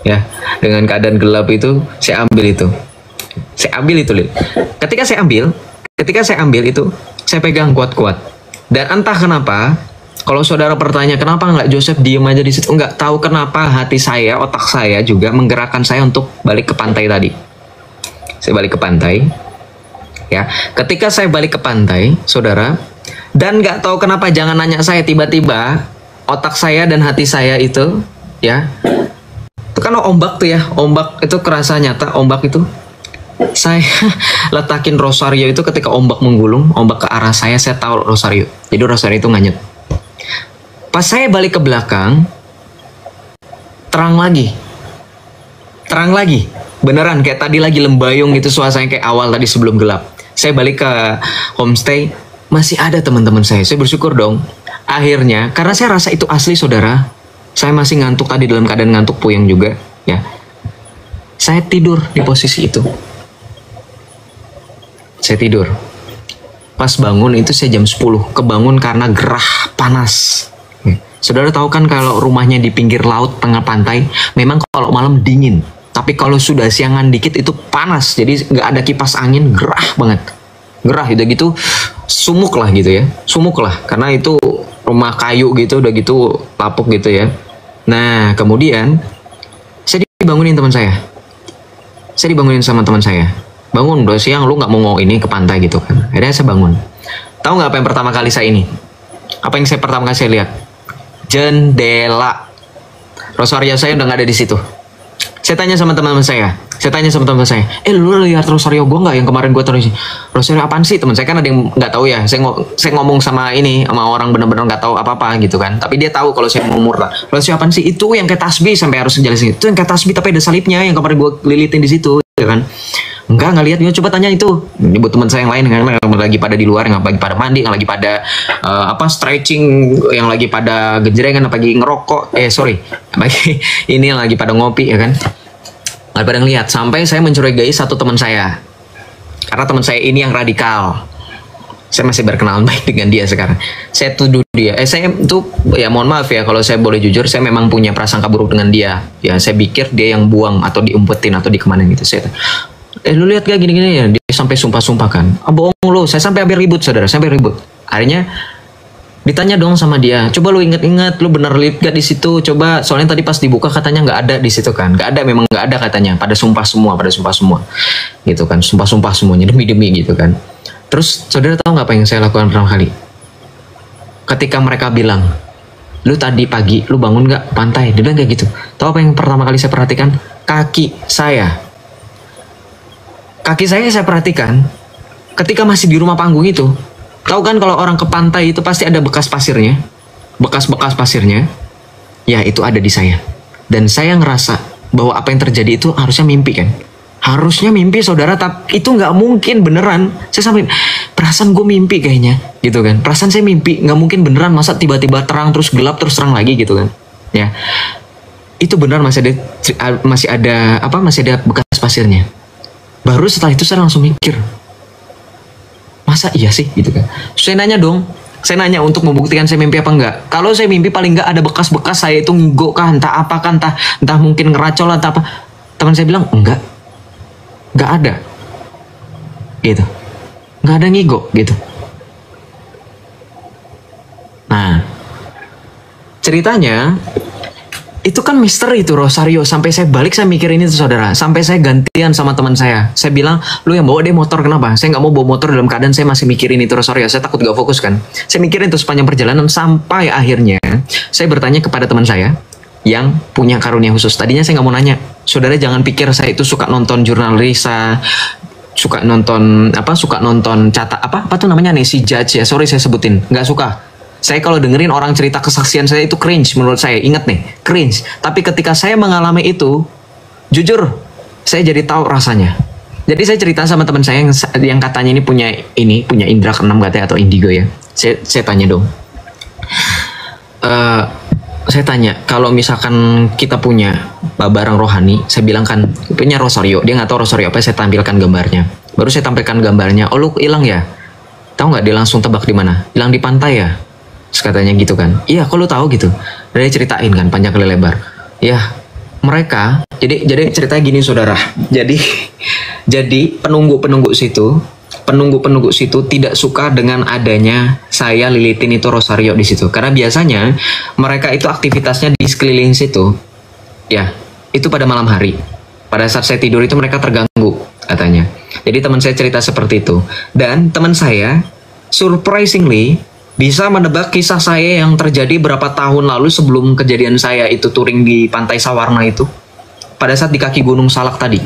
ya, dengan keadaan gelap itu saya ambil itu, Lil. Ketika saya ambil itu, saya pegang kuat-kuat, dan entah kenapa, kalau saudara bertanya kenapa nggak Joseph diem aja di situ, nggak tahu kenapa hati saya, otak saya juga menggerakkan saya untuk balik ke pantai tadi. Saya balik ke pantai ya. Ketika saya balik ke pantai, saudara, dan nggak tahu kenapa, jangan nanya saya, tiba-tiba otak saya dan hati saya itu ya, itu kan ombak tuh ya, ombak itu kerasa nyata, ombak itu saya letakin rosario itu. Ketika ombak menggulung, ombak ke arah saya tahu rosario, jadi rosario itu nganyut. Pas saya balik ke belakang, terang lagi beneran kayak tadi lagi, lembayung gitu suasananya kayak awal tadi sebelum gelap. Saya balik ke homestay, masih ada teman-teman saya bersyukur dong. Akhirnya, karena saya rasa itu asli, saudara, saya masih ngantuk tadi, dalam keadaan ngantuk puyeng juga ya, saya tidur di posisi itu. Saya tidur, pas bangun itu saya jam 10, kebangun karena gerah panas. Saudara tahu kan kalau rumahnya di pinggir laut tengah pantai, memang kalau malam dingin, tapi kalau sudah siangan dikit itu panas. Jadi nggak ada kipas angin, gerah banget, gerah gitu sumuk lah gitu ya, karena itu rumah kayu gitu, udah gitu lapuk gitu ya. Nah kemudian saya dibangunin teman saya, sama teman saya, bangun udah siang, lu nggak mau ini ke pantai gitu kan. Akhirnya saya bangun. Tahu nggak apa yang pertama kali saya lihat? Jendela. Rosario saya udah nggak ada di situ. Saya tanya sama teman-teman saya, lu lihat rosario gue nggak yang kemarin gue taruh di sini? Rosario apaan sih? Teman saya kan ada yang nggak tahu ya. Saya ngomong sama orang bener-bener nggak tahu apa-apa gitu kan. Tapi dia tahu kalau saya mau murtad. Rosario apaan sih? Itu yang kayak tasbih, sampai harus ngejelasin. Itu yang kayak tasbih tapi ada salibnya yang kemarin gue lilitin di situ, ya kan? Enggak lihat. Ya, coba tanya itu. Nyebut teman saya yang lain yang lagi pada di luar, yang lagi pada mandi, yang lagi pada stretching, yang lagi pada gejrengan, apa lagi ngerokok. Ini yang lagi pada ngopi ya kan. Nggak pada ngelihat. Sampai saya mencurigai satu teman saya. Karena teman saya ini yang radikal. Saya masih berkenalan baik dengan dia sekarang. Saya tuduh dia. Saya tuh ya mohon maaf ya kalau saya boleh jujur, saya memang punya prasangka buruk dengan dia. Ya saya pikir dia yang buang atau diumpetin atau dikemanin gitu. Saya lu lihat gak gini-gini ya, dia sampai sumpah-sumpah kan. Bohong lu, saya sampai hampir ribut saudara, sampai ribut. Akhirnya ditanya dong sama dia, coba lu inget-inget, lu bener lihat gak di situ? Coba, soalnya tadi pas dibuka katanya nggak ada di situ kan, nggak ada, memang nggak ada katanya. Pada sumpah semua, gitu kan, sumpah-sumpah semuanya demi-demi gitu kan. Terus saudara tahu nggak apa yang saya lakukan pertama kali? Ketika mereka bilang, lu tadi pagi lu bangun nggak pantai? Dia bilang kayak gitu. Tahu apa yang pertama kali saya perhatikan? Kaki saya perhatikan ketika masih di rumah panggung itu. Tahu kan kalau orang ke pantai itu pasti ada bekas pasirnya, bekas-bekas pasirnya. Ya itu ada di saya. Dan saya ngerasa bahwa apa yang terjadi itu harusnya mimpi kan. Harusnya mimpi saudara, tapi itu nggak mungkin beneran. Saya sampai perasaan gue mimpi kayaknya gitu kan. Perasaan saya mimpi, nggak mungkin beneran. Masa tiba-tiba terang terus gelap terus terang lagi gitu kan. Ya itu benar, masih ada bekas pasirnya. Baru setelah itu saya langsung mikir, masa iya sih gitu kan. Saya nanya untuk membuktikan saya mimpi apa enggak. Kalau saya mimpi paling enggak ada bekas-bekas saya itu ngigo kah, entah apa kan, entah mungkin ngeracol atau apa. Teman saya bilang enggak ada gitu, nggak ada ngigo gitu. Nah ceritanya itu kan misteri itu Rosario. Sampai saya balik saya mikirin itu saudara. Sampai saya gantian sama teman saya. Saya bilang, lu yang bawa deh motor, kenapa? Saya nggak mau bawa motor dalam keadaan saya masih mikirin itu Rosario. Saya takut gak fokus kan. Saya mikirin itu sepanjang perjalanan sampai akhirnya saya bertanya kepada teman saya yang punya karunia khusus. Tadinya saya nggak mau nanya. Saudara jangan pikir saya itu suka nonton jurnal Risa, suka nonton Nancy Judge ya. Sorry saya sebutin, nggak suka. Saya kalau dengerin orang cerita kesaksian saya itu cringe menurut saya. Ingat nih, cringe. Tapi ketika saya mengalami itu, jujur, saya jadi tahu rasanya. Jadi saya cerita sama teman saya yang katanya punya indra keenam katanya atau indigo ya. Saya tanya dong. Saya tanya, kalau misalkan kita punya barang rohani, saya bilang kan punya Rosario. Dia nggak tahu Rosario apa, saya tampilkan gambarnya. Baru saya tampilkan gambarnya. Oh lu hilang ya? Tahu nggak? Dia langsung tebak di mana? Hilang di pantai ya? Terus katanya gitu kan. Iya, kok lu tahu gitu? Dan dia ceritain kan panjang kali lebar. Ya, mereka jadi ceritanya gini saudara. Jadi penunggu situ tidak suka dengan adanya saya lilitin itu Rosario di situ. Karena biasanya mereka itu aktivitasnya di sekeliling situ. Ya, itu pada malam hari. Pada saat saya tidur itu mereka terganggu katanya. Jadi teman saya cerita seperti itu. Dan teman saya surprisingly bisa menebak kisah saya yang terjadi berapa tahun lalu sebelum kejadian saya itu touring di Pantai Sawarna itu. Pada saat di kaki Gunung Salak tadi.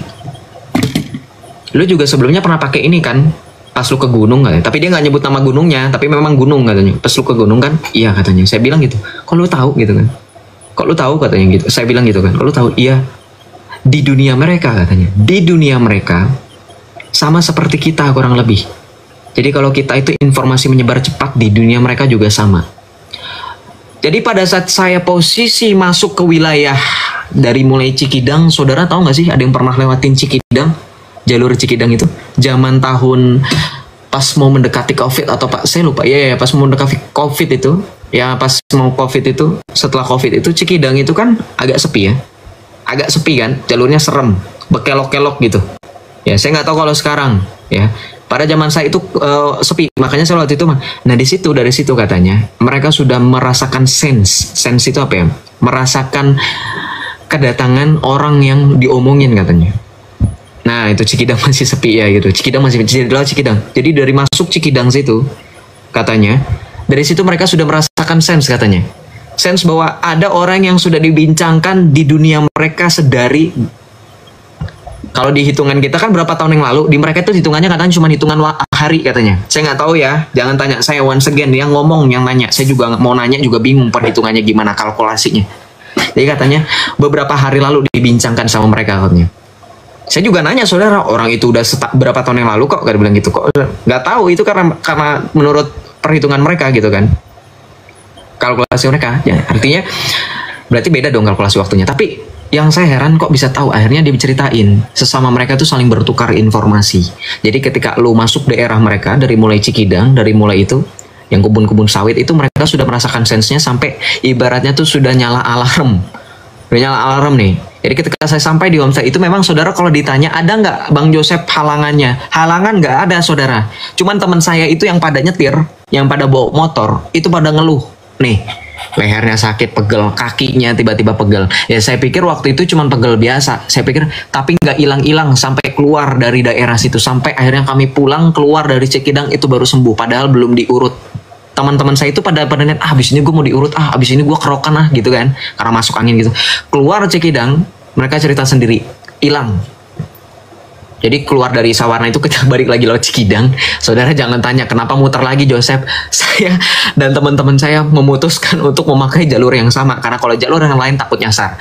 Lu juga sebelumnya pernah pakai ini kan? Pas lu ke gunung katanya. Tapi dia nggak nyebut nama gunungnya, tapi memang gunung katanya. Pas lu ke gunung kan? Iya katanya. Saya bilang gitu. Kok lu tahu gitu kan? Kok lu tahu katanya gitu. Saya bilang gitu kan. Kok lu tahu? Iya. Di dunia mereka katanya. Di dunia mereka sama seperti kita kurang lebih. Jadi kalau kita itu informasi menyebar cepat, di dunia mereka juga sama. Jadi pada saat saya posisi masuk ke wilayah dari mulai Cikidang, saudara tahu nggak sih ada yang pernah lewatin Cikidang? Jalur Cikidang itu zaman tahun pas mau mendekati COVID atau Pak saya lupa ya pas mau mendekati COVID itu ya pas mau COVID itu setelah COVID itu Cikidang itu kan agak sepi ya, agak sepi kan, jalurnya serem, berkelok-kelok gitu ya. Saya nggak tahu kalau sekarang ya. Pada zaman saya itu sepi, makanya saya waktu itu nah dari situ katanya mereka sudah merasakan sense itu apa ya, merasakan kedatangan orang yang diomongin katanya. Nah itu Cikidang masih sepi ya gitu. Cikidang masih Cikidang. Jadi dari masuk Cikidang situ katanya, dari situ mereka sudah merasakan sense katanya. Sense bahwa ada orang yang sudah dibincangkan di dunia mereka sedari, kalau di hitungan kita kan berapa tahun yang lalu, di mereka itu hitungannya katanya cuma hitungan hari katanya. Saya nggak tahu ya, jangan tanya saya once again, yang ngomong yang nanya. Saya juga mau nanya juga bingung perhitungannya gimana kalkulasinya. Jadi katanya beberapa hari lalu dibincangkan sama mereka katanya. Saya juga nanya saudara, orang itu udah berapa tahun yang lalu kok gak bilang gitu kok. Nggak tahu itu karena menurut perhitungan mereka gitu kan, kalkulasi mereka. Ya, artinya berarti beda dong kalkulasi waktunya. Tapi yang saya heran kok bisa tahu, akhirnya dia ceritain sesama mereka tuh saling bertukar informasi. Jadi ketika lu masuk daerah mereka dari mulai Cikidang, dari mulai itu yang kebun-kebun sawit itu, mereka sudah merasakan sensenya sampai ibaratnya tuh sudah nyala alarm. Udah nyala alarm nih. Jadi ketika saya sampai di homestay itu, memang saudara kalau ditanya ada nggak Bang Joseph halangannya? Halangan nggak ada saudara. Cuman teman saya itu yang pada nyetir, yang pada bawa motor, itu pada ngeluh. Nih, lehernya sakit, pegel, kakinya tiba-tiba pegel. Ya saya pikir waktu itu cuman pegel biasa. Saya pikir, tapi nggak hilang-hilang sampai keluar dari daerah situ. Sampai akhirnya kami pulang, keluar dari Cikidang itu baru sembuh. Padahal belum diurut. Teman-teman saya itu pada niat, abis ini gue mau diurut, abis ini gue kerokan gitu kan, karena masuk angin gitu. Keluar Cikidang, mereka cerita sendiri, hilang. Jadi keluar dari Sawarna itu kita balik lagi lewat Cikidang. Saudara jangan tanya kenapa muter lagi Joseph. Saya dan teman-teman saya memutuskan untuk memakai jalur yang sama, karena kalau jalur yang lain takut nyasar.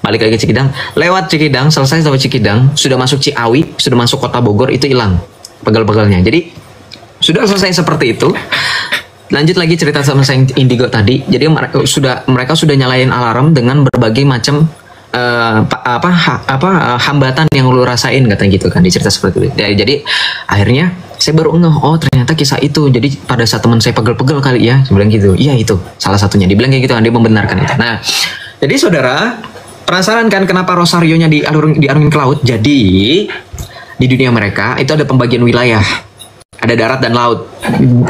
Balik lagi ke Cikidang, lewat Cikidang, selesai lewat Cikidang, sudah masuk Ciawi, sudah masuk kota Bogor, itu hilang pegel-pegelnya. Jadi sudah selesai seperti itu. Lanjut lagi cerita sama saya Indigo tadi. Jadi mereka sudah nyalain alarm dengan berbagai macam hambatan yang lu rasain, katanya gitu kan, dicerita seperti itu. Jadi akhirnya saya baru ngeh, oh ternyata kisah itu. Jadi pada saat teman saya pegel-pegel kali ya, saya bilang gitu. Iya itu salah satunya. Dibilang kayak gitu, dia membenarkan itu. Nah, jadi saudara penasaran kan kenapa Rosarionya diarungin ke laut? Jadi di dunia mereka itu ada pembagian wilayah. Ada darat dan laut.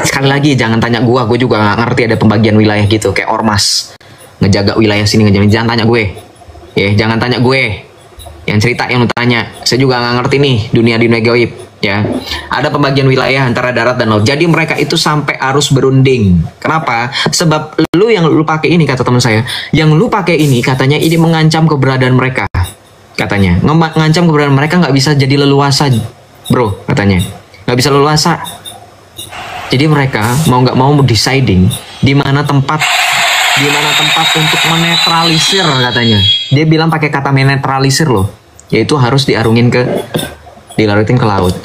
Sekali lagi jangan tanya gue juga nggak ngerti ada pembagian wilayah gitu, kayak ormas ngejaga wilayah sini, jangan tanya gue. Ya, jangan tanya gue. Yang cerita yang lu tanya, saya juga nggak ngerti nih dunia gaib ya. Ada pembagian wilayah antara darat dan laut. Jadi mereka itu sampai arus berunding. Kenapa? Sebab yang lu pakai ini, kata teman saya, yang lu pakai ini katanya ini mengancam keberadaan mereka. Katanya mengancam keberadaan mereka, nggak bisa jadi leluasa, bro, katanya. Nggak bisa leluasa. Jadi mereka mau nggak mau deciding di mana tempat untuk menetralisir, katanya. Dia bilang pakai kata menetralisir loh, yaitu harus dilarutin ke laut.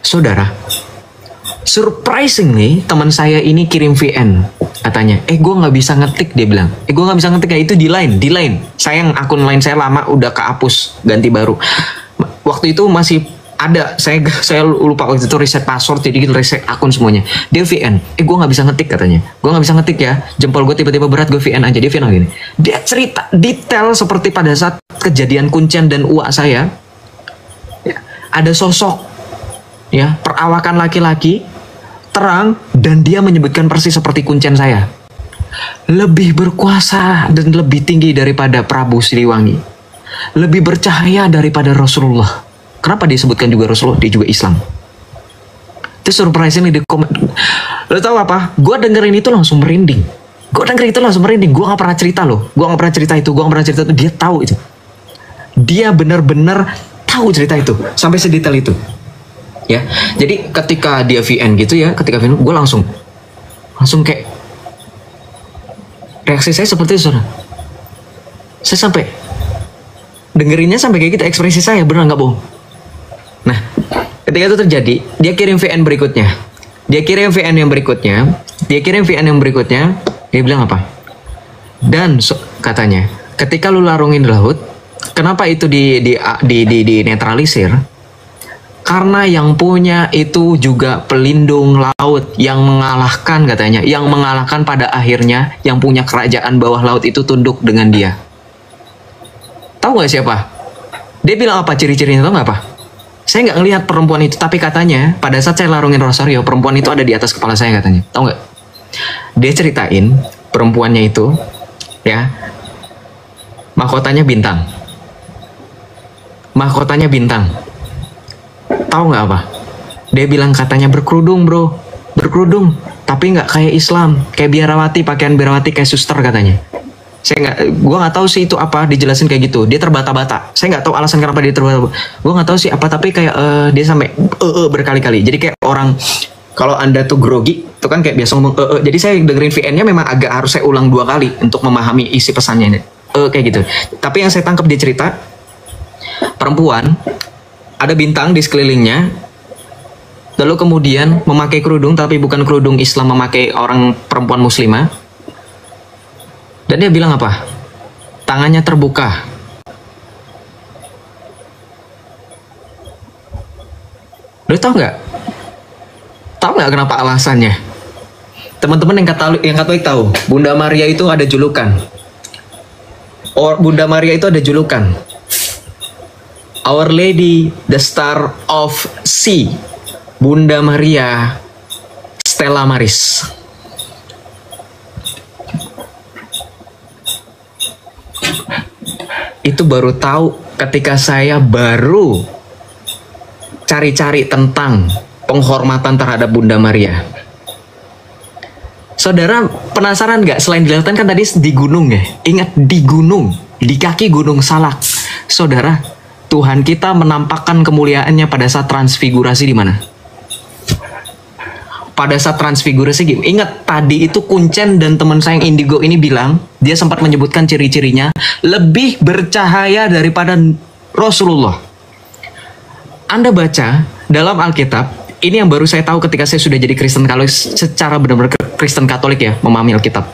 Saudara, surprisingly teman saya ini kirim VN, katanya. Gue nggak bisa ngetik, dia bilang. Gue nggak bisa ngetik ya, itu di line. Sayang akun line saya lama udah kehapus, ganti baru. Waktu itu masih ada, saya lupa waktu itu reset password, jadi gitu reset akun semuanya. Dia VN, gue nggak bisa ngetik, katanya. Gue nggak bisa ngetik ya, jempol gue tiba-tiba berat, gue VN aja. Dia VN gini. Dia cerita detail seperti pada saat kejadian Kuncen dan uak saya. Ya, ada sosok, ya, perawakan laki-laki, terang, dan dia menyebutkan persis seperti Kuncen saya. Lebih berkuasa dan lebih tinggi daripada Prabu Siliwangi. Lebih bercahaya daripada Rasulullah. Kenapa disebutkan juga Rasulullah? Dia juga Islam. Itu surprisingly di komen. Lo tau apa? Gue dengerin itu langsung merinding. Gue gak pernah cerita loh. Gue gak pernah cerita itu. Dia tahu itu. Dia benar-benar tahu cerita itu sampai sedetail itu. Ya. Jadi ketika dia VN gitu ya, gue langsung kayak reaksi saya seperti itu, saudara. Saya sampai dengerinnya sampai kayak gitu, ekspresi saya benar nggak bohong. Nah, ketika itu terjadi, dia kirim VN berikutnya. Dia kirim VN yang berikutnya. Dia bilang apa? Dan katanya, ketika lu larungin laut, kenapa itu di netralisir? Karena yang punya itu juga pelindung laut yang mengalahkan, katanya, yang mengalahkan pada akhirnya yang punya kerajaan bawah laut itu tunduk dengan dia. Tahu nggak siapa? Dia bilang apa ciri-cirinya, tahu nggak apa? Saya nggak ngelihat perempuan itu, tapi katanya pada saat saya larungin Rosario, perempuan itu ada di atas kepala saya, katanya. Tahu nggak? Dia ceritain perempuannya itu, ya, mahkotanya bintang. Tahu nggak apa? Dia bilang katanya berkerudung, bro, tapi nggak kayak Islam, kayak biarawati, pakaian biarawati kayak suster, katanya. Gue nggak tahu sih itu apa, dijelasin kayak gitu. Dia terbata-bata. Saya nggak tahu alasan kenapa dia terbata-bata. Gue nggak tahu sih apa, tapi kayak dia sampai berkali-kali. Jadi kayak orang, kalau anda tuh grogi, itu kan kayak biasa ngomong Jadi saya dengerin VN-nya memang agak harus saya ulang 2 kali untuk memahami isi pesannya ini. Kayak gitu. Tapi yang saya tangkap dia cerita, perempuan, ada bintang di sekelilingnya, lalu kemudian memakai kerudung, tapi bukan kerudung Islam, memakai orang perempuan muslimah. Dan dia bilang apa? Tangannya terbuka. Lo tau nggak? Tahu nggak kenapa alasannya? Teman-teman yang Katolik tahu, Bunda Maria itu ada julukan. Bunda Maria itu ada julukan. Our Lady, the Star of Sea. Bunda Maria, Stella Maris. Itu baru tahu ketika saya baru cari-cari tentang penghormatan terhadap Bunda Maria. Saudara penasaran nggak? Selain di lautan kan tadi di gunung ya. Ingat, di gunung, di kaki Gunung Salak. Saudara, Tuhan kita menampakkan kemuliaannya pada saat transfigurasi di mana? Pada saat transfigurasi, ingat tadi itu Kuncen dan teman saya yang Indigo ini bilang, dia sempat menyebutkan ciri-cirinya lebih bercahaya daripada Rasulullah. Anda baca dalam Alkitab, ini yang baru saya tahu ketika saya sudah jadi Kristen Katolik, secara benar-benar Kristen Katolik ya, memahami Alkitab.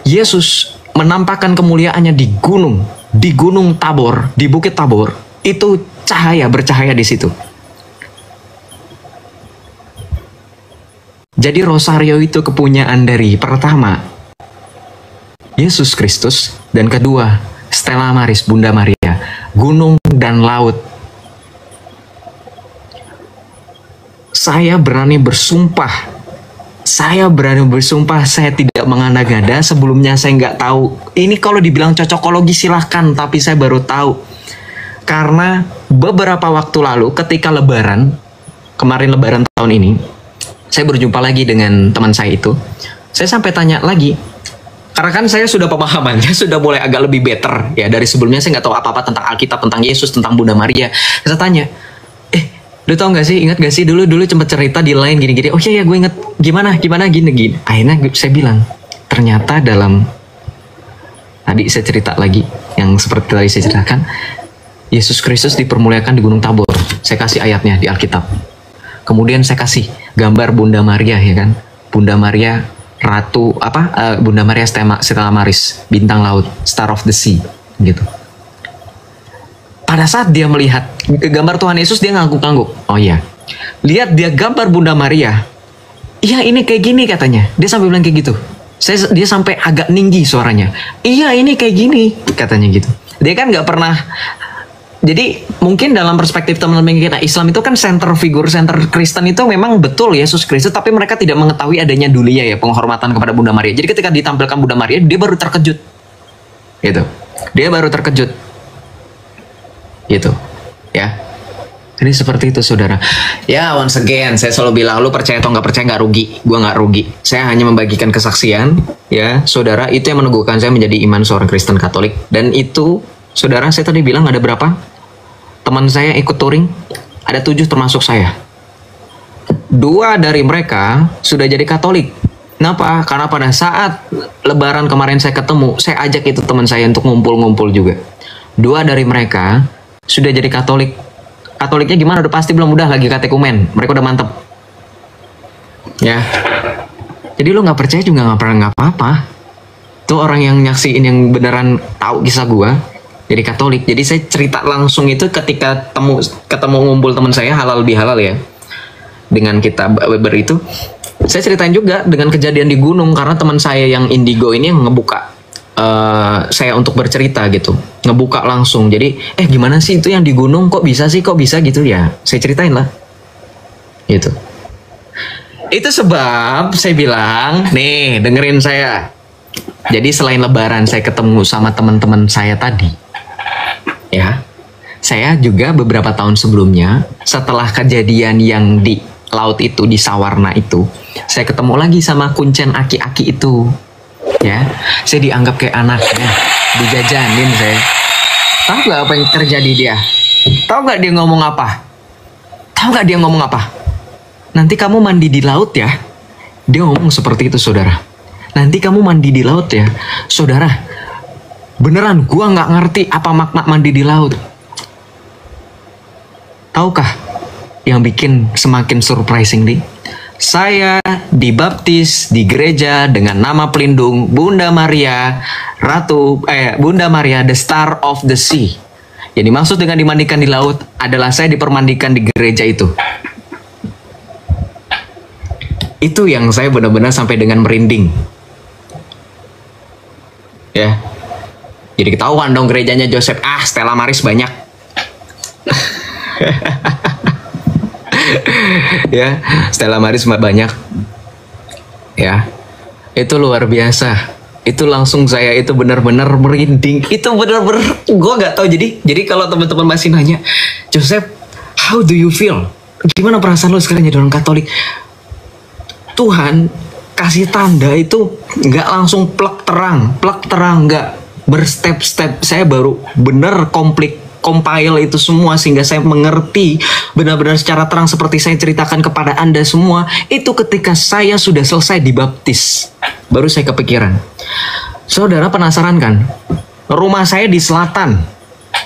Yesus menampakkan kemuliaannya di Gunung Tabor, di Bukit Tabor. Itu cahaya, bercahaya di situ. Jadi rosario itu kepunyaan dari pertama Yesus Kristus, dan kedua Stella Maris, Bunda Maria, gunung dan laut. Saya berani bersumpah, saya tidak mengada-ngada. Sebelumnya saya nggak tahu. Ini kalau dibilang cocokologi silahkan, tapi saya baru tahu. Karena beberapa waktu lalu ketika lebaran, kemarin lebaran tahun ini, saya berjumpa lagi dengan teman saya itu. Saya sampai tanya lagi, karena kan saya sudah pemahamannya sudah mulai agak lebih better ya dari sebelumnya. Saya nggak tahu apa-apa tentang Alkitab, tentang Yesus, tentang Bunda Maria. Saya tanya, lu tau gak sih, ingat gak sih dulu sempat cerita di lain gini-gini. Oh iya ya, gue inget, gimana gini. Akhirnya saya bilang, ternyata dalam, tadi saya cerita lagi yang seperti tadi saya ceritakan, Yesus Kristus dipermuliakan di Gunung Tabor. Saya kasih ayatnya di Alkitab. Kemudian saya kasih gambar Bunda Maria, ya kan, Bunda Maria Ratu Bunda Maria Stella Maris, bintang laut, Star of the Sea gitu. Pada saat dia melihat gambar Tuhan Yesus, dia ngangguk-ngangguk. Oh iya, lihat dia gambar Bunda Maria. Iya, ini kayak gini katanya. Dia sampai bilang kayak gitu. Dia sampai agak tinggi suaranya. Iya, ini kayak gini katanya gitu. Dia kan nggak pernah. Jadi mungkin dalam perspektif teman-teman kita, Islam itu kan center Kristen itu memang betul Yesus Kristus, tapi mereka tidak mengetahui adanya dulia ya, penghormatan kepada Bunda Maria. Jadi ketika ditampilkan Bunda Maria, dia baru terkejut. Gitu. Dia baru terkejut. Gitu. Ya. Jadi seperti itu saudara. Ya, once again saya selalu bilang, lu percaya atau nggak percaya nggak rugi. Gue nggak rugi. Saya hanya membagikan kesaksian. Ya, saudara, itu yang meneguhkan saya menjadi iman seorang Kristen Katolik. Dan itu, saudara, saya tadi bilang ada berapa? Teman saya ikut touring, ada 7 termasuk saya. 2 dari mereka sudah jadi Katolik. Kenapa? Karena pada saat Lebaran kemarin saya ketemu, saya ajak itu teman saya untuk ngumpul-ngumpul juga. 2 dari mereka sudah jadi Katolik. Katoliknya gimana? Udah pasti belum? Udah lagi katekumen. Mereka udah mantep. Ya. Jadi lo nggak percaya juga nggak pernah, nggak apa-apa. Tuh orang yang nyaksiin yang beneran tahu kisah gua jadi Katolik. Jadi saya cerita langsung itu ketika ketemu ngumpul teman saya halal bihalal ya. Dengan kita itu, saya ceritain juga dengan kejadian di gunung karena teman saya yang Indigo ini yang ngebuka saya untuk bercerita gitu, ngebuka langsung. Jadi gimana sih itu yang di gunung, kok bisa gitu ya, saya ceritain lah gitu. Itu sebab saya bilang, nih dengerin saya. Jadi selain Lebaran saya ketemu sama teman-teman saya tadi ya, saya juga beberapa tahun sebelumnya setelah kejadian yang di laut itu, di Sawarna itu, saya ketemu lagi sama Kuncen aki-aki itu. Ya, saya dianggap kayak anaknya, dijajanin saya. Tahu nggak apa yang terjadi dia? Tahu nggak dia ngomong apa? Nanti kamu mandi di laut ya. Dia ngomong seperti itu saudara. Nanti kamu mandi di laut ya, saudara. Beneran, gua nggak ngerti apa makna mandi di laut. Tahukah yang bikin semakin surprising nih? Saya dibaptis di gereja dengan nama pelindung Bunda Maria Bunda Maria the Star of the Sea. Yang dimaksud dengan dimandikan di laut adalah saya dipermandikan di gereja itu. Itu yang saya benar-benar sampai dengan merinding. Ya. Jadi ketahuan dong gerejanya Joseph. Stella Maris banyak. Ya, Stella Maris banyak. Ya. Itu luar biasa. Itu langsung saya itu benar-benar merinding. Itu benar-benar gue nggak tahu. Jadi kalau teman-teman masih nanya, Joseph, how do you feel? Gimana perasaan lo sekarang jadi orang Katolik? Tuhan kasih tanda itu nggak langsung plek terang, nggak berstep-step. Saya baru bener compile itu semua sehingga saya mengerti benar-benar secara terang seperti saya ceritakan kepada Anda semua. Itu ketika saya sudah selesai dibaptis, baru saya kepikiran. Saudara penasaran kan? Rumah saya di selatan,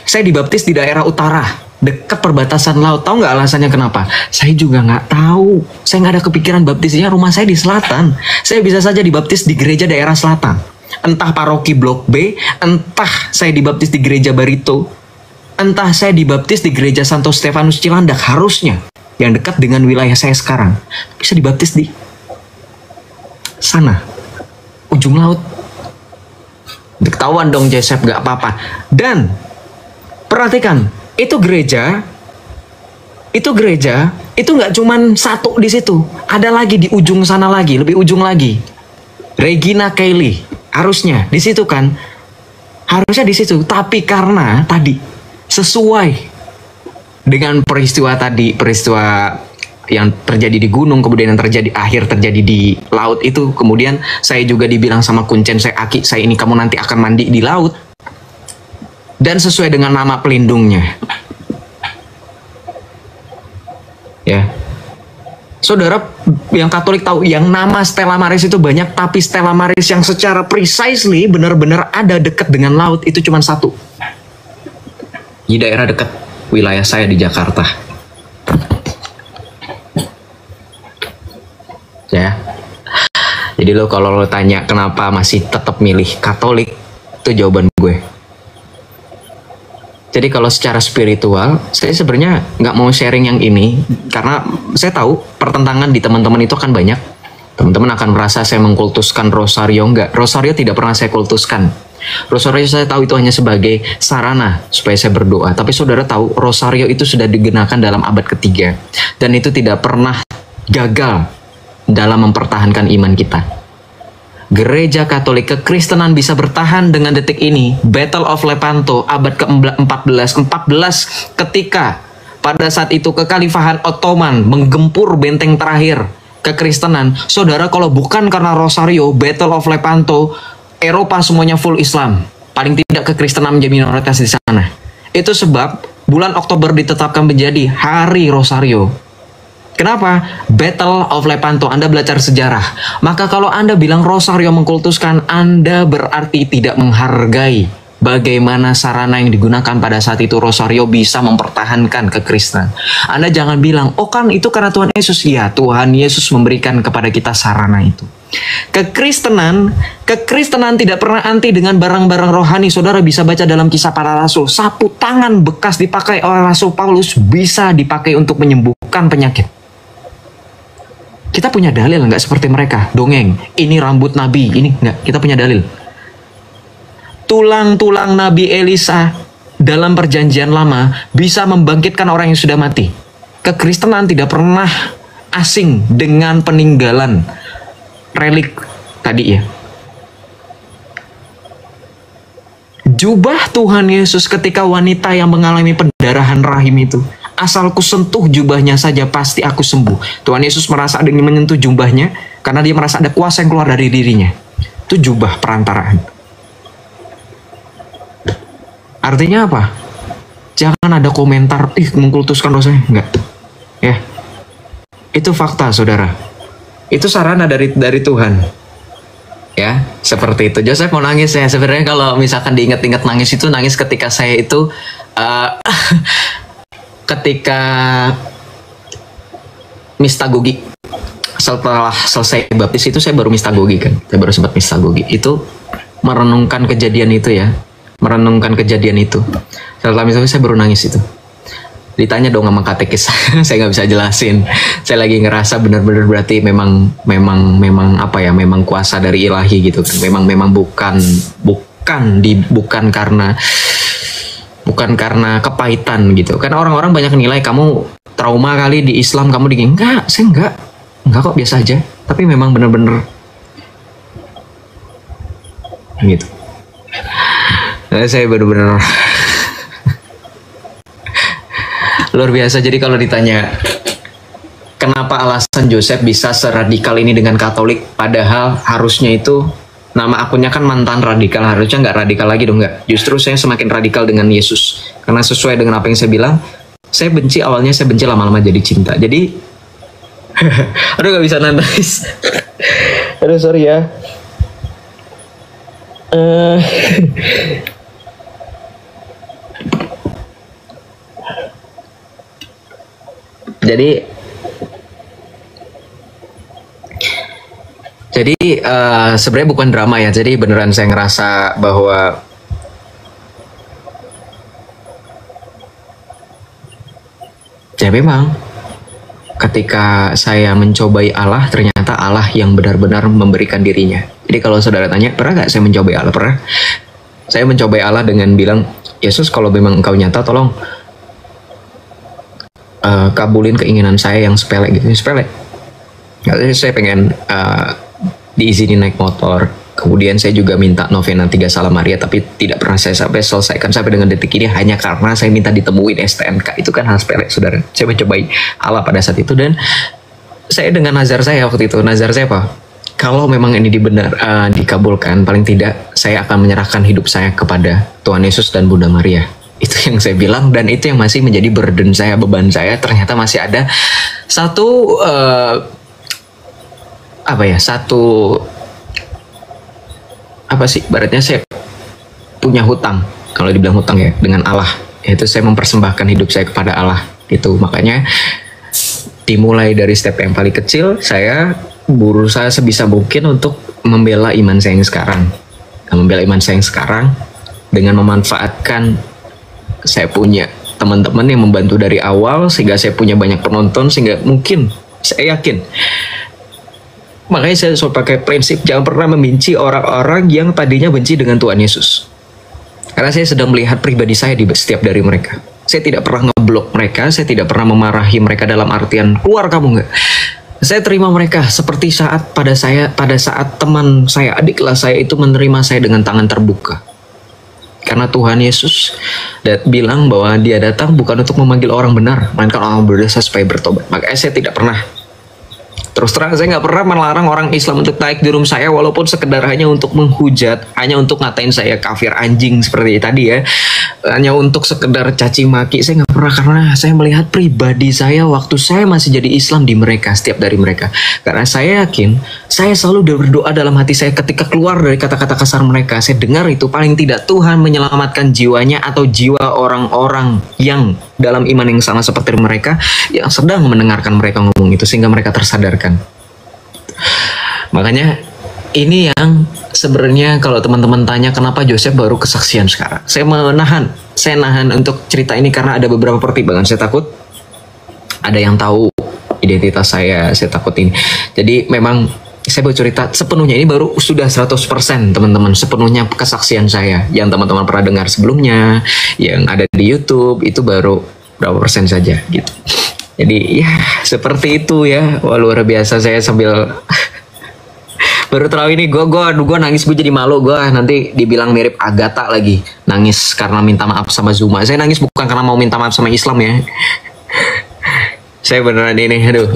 saya dibaptis di daerah utara, dekat perbatasan laut. Tahu nggak alasannya kenapa? Saya juga nggak tahu. Saya nggak ada kepikiran baptisnya rumah saya di selatan. Saya bisa saja dibaptis di gereja daerah selatan. Entah paroki Blok B, entah saya dibaptis di gereja Barito, entah saya dibaptis di gereja Santo Stefanus Cilandak, harusnya yang dekat dengan wilayah saya sekarang. Bisa dibaptis di sana, ujung laut. Ketahuan dong Joseph, nggak apa-apa. Dan perhatikan, itu gereja itu nggak cuman satu di situ, ada lagi di ujung sana lagi, lebih ujung lagi. Regina Kelly harusnya di situ kan, harusnya di situ. Tapi karena tadi sesuai dengan peristiwa yang terjadi di gunung, kemudian yang akhir terjadi di laut itu, kemudian saya juga dibilang sama kuncen saya, Aki, saya ini kamu nanti akan mandi di laut. Dan sesuai dengan nama pelindungnya. Ya. Saudara yang Katolik tahu yang nama Stella Maris itu banyak, tapi Stella Maris yang secara precisely benar-benar ada dekat dengan laut itu cuma satu. Di daerah dekat wilayah saya di Jakarta. Ya. Jadi kalau lo tanya kenapa masih tetap milih Katolik, itu jawaban gue. Jadi kalau secara spiritual, saya sebenarnya nggak mau sharing yang ini, karena saya tahu pertentangan di teman-teman itu akan banyak. Teman-teman akan merasa saya mengkultuskan Rosario. Enggak, Rosario tidak pernah saya kultuskan. Rosario saya tahu itu hanya sebagai sarana supaya saya berdoa. Tapi saudara tahu, Rosario itu sudah digunakan dalam abad ketiga. Dan itu tidak pernah gagal dalam mempertahankan iman kita. Gereja Katolik kekristenan bisa bertahan dengan detik ini. Battle of Lepanto abad ke-14 ketika pada saat itu kekhalifahan Ottoman menggempur benteng terakhir kekristenan. Saudara, kalau bukan karena Rosario, Battle of Lepanto, Eropa semuanya full Islam. Paling tidak kekristenan menjadi minoritas di sana. Itu sebab bulan Oktober ditetapkan menjadi Hari Rosario. Kenapa? Battle of Lepanto. Anda belajar sejarah. Maka kalau Anda bilang Rosario mengkultuskan, Anda berarti tidak menghargai bagaimana sarana yang digunakan pada saat itu Rosario bisa mempertahankan kekristenan. Anda jangan bilang, oh kan itu karena Tuhan Yesus. Ya, Tuhan Yesus memberikan kepada kita sarana itu. Kekristenan tidak pernah anti dengan barang-barang rohani. Saudara bisa baca dalam Kisah Para Rasul. Sapu tangan bekas dipakai oleh Rasul Paulus bisa dipakai untuk menyembuhkan penyakit. Kita punya dalil nggak seperti mereka? Dongeng, ini rambut Nabi, ini nggak. Kita punya dalil. Tulang-tulang Nabi Elisa dalam perjanjian lama bisa membangkitkan orang yang sudah mati. Kekristenan tidak pernah asing dengan peninggalan relik tadi ya. Jubah Tuhan Yesus ketika wanita yang mengalami pendarahan rahim itu, asalku sentuh jubahnya saja pasti aku sembuh. Tuhan Yesus merasa ada yang menyentuh jubahnya karena dia merasa ada kuasa yang keluar dari dirinya. Itu jubah perantaraan. Artinya apa? Jangan ada komentar, mengkultuskan dosanya. Enggak. Ya. Itu fakta, saudara. Itu sarana dari Tuhan. Ya, seperti itu. Joseph mau nangis ya. Sebenarnya kalau misalkan diingat-ingat nangis itu, nangis ketika saya itu ketika mistagogi, setelah selesai baptis itu saya baru mistagogi kan, saya baru sempat mistagogi itu, merenungkan kejadian itu ya, merenungkan kejadian itu. Setelah mistagogi saya baru nangis itu. Ditanya dong sama katekis, saya nggak bisa jelasin. Saya lagi ngerasa benar-benar berarti memang apa ya, memang kuasa dari ilahi gitu kan. Memang bukan karena kepahitan gitu. Karena orang-orang banyak nilai kamu trauma kali di Islam, kamu enggak, saya enggak kok, biasa aja. Tapi memang benar-benar gitu. Saya benar-benar luar biasa. Jadi kalau ditanya kenapa alasan Joseph bisa seradikal ini dengan Katolik, padahal harusnya itu nama akunnya kan mantan radikal, harusnya nggak radikal lagi dong, nggak. Justru saya semakin radikal dengan Yesus, karena sesuai dengan apa yang saya bilang, saya benci awalnya, saya benci lama-lama jadi cinta. Jadi aduh nggak bisa nangis. Aduh sorry ya. Jadi sebenarnya bukan drama ya. Jadi beneran saya ngerasa bahwa ya memang ketika saya mencobai Allah, ternyata Allah yang benar-benar memberikan dirinya. Jadi kalau saudara tanya, pernah nggak saya mencobai Allah? Pernah. Saya mencobai Allah dengan bilang, Yesus kalau memang engkau nyata, tolong kabulin keinginan saya yang sepele gitu, sepele. Saya pengen diizinin naik motor. Kemudian saya juga minta novena 3 Salam Maria, tapi tidak pernah saya sampai selesaikan sampai dengan detik ini, hanya karena saya minta ditemuin STNK. Itu kan hal sepele, saudara. Saya mencobai Allah pada saat itu, dan saya dengan nazar saya waktu itu, nazar saya apa? Kalau memang ini dikabulkan, paling tidak saya akan menyerahkan hidup saya kepada Tuhan Yesus dan Bunda Maria. Itu yang saya bilang, dan itu yang masih menjadi burden saya, beban saya. Ternyata masih ada satu ibaratnya saya punya hutang, kalau dibilang hutang ya, dengan Allah, yaitu saya mempersembahkan hidup saya kepada Allah gitu. Makanya dimulai dari step yang paling kecil, saya berusaha sebisa mungkin untuk membela iman saya yang sekarang, dengan memanfaatkan saya punya teman-teman yang membantu dari awal, sehingga saya punya banyak penonton, sehingga mungkin saya yakin. Makanya saya selalu pakai prinsip jangan pernah membenci orang-orang yang tadinya benci dengan Tuhan Yesus. Karena saya sedang melihat pribadi saya di setiap dari mereka. Saya tidak pernah ngeblok mereka, saya tidak pernah memarahi mereka dalam artian keluar kamu, enggak. Saya terima mereka seperti pada saat teman saya, adik kelas saya itu menerima saya dengan tangan terbuka. Karena Tuhan Yesus bilang bahwa dia datang bukan untuk memanggil orang benar, melainkan orang berdosa supaya bertobat. Makanya saya tidak pernah, terus terang saya nggak pernah melarang orang Islam untuk naik di room saya, walaupun sekedar hanya untuk menghujat, hanya untuk ngatain saya kafir, anjing seperti tadi ya, hanya untuk sekedar caci maki. Saya nggak pernah, karena saya melihat pribadi saya waktu saya masih jadi Islam di mereka, setiap dari mereka. Karena saya yakin, saya selalu berdoa dalam hati saya ketika keluar dari kata-kata kasar mereka. Saya dengar itu, paling tidak Tuhan menyelamatkan jiwanya atau jiwa orang-orang yang dalam iman yang sama seperti mereka, yang sedang mendengarkan mereka ngomong itu, sehingga mereka tersadarkan. Makanya ini yang sebenarnya kalau teman-teman tanya kenapa Joseph baru kesaksian sekarang, saya nahan untuk cerita ini karena ada beberapa pertimbangan. Saya takut ada yang tahu identitas saya takut ini. Jadi memang saya baru cerita sepenuhnya ini baru sudah 100% teman-teman, sepenuhnya kesaksian saya yang teman-teman pernah dengar sebelumnya, yang ada di YouTube itu baru berapa persen saja gitu. Jadi ya seperti itu ya. Wah, luar biasa, saya sambil baru tahu ini, gue nangis, gue jadi malu, gue nanti dibilang mirip Agatha lagi, nangis karena minta maaf sama Zuma. Saya nangis bukan karena mau minta maaf sama Islam ya. Saya beneran ini, aduh.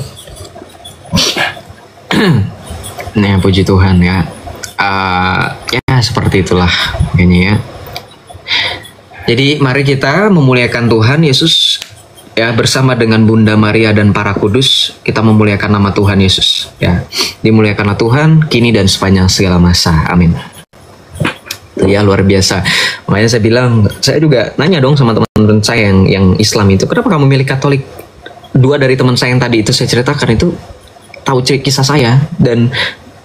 Nah, puji Tuhan ya. Ya seperti itulah kayaknya ya. Jadi mari kita memuliakan Tuhan Yesus ya, bersama dengan Bunda Maria dan para kudus. Kita memuliakan nama Tuhan Yesus ya. Dimuliakanlah Tuhan kini dan sepanjang segala masa. Amin. gitu ya, luar biasa. Makanya saya bilang, saya juga nanya dong sama teman-teman saya yang Islam itu, kenapa kamu milih Katolik? Dua dari teman saya yang tadi itu saya ceritakan itu tahu kisah saya dan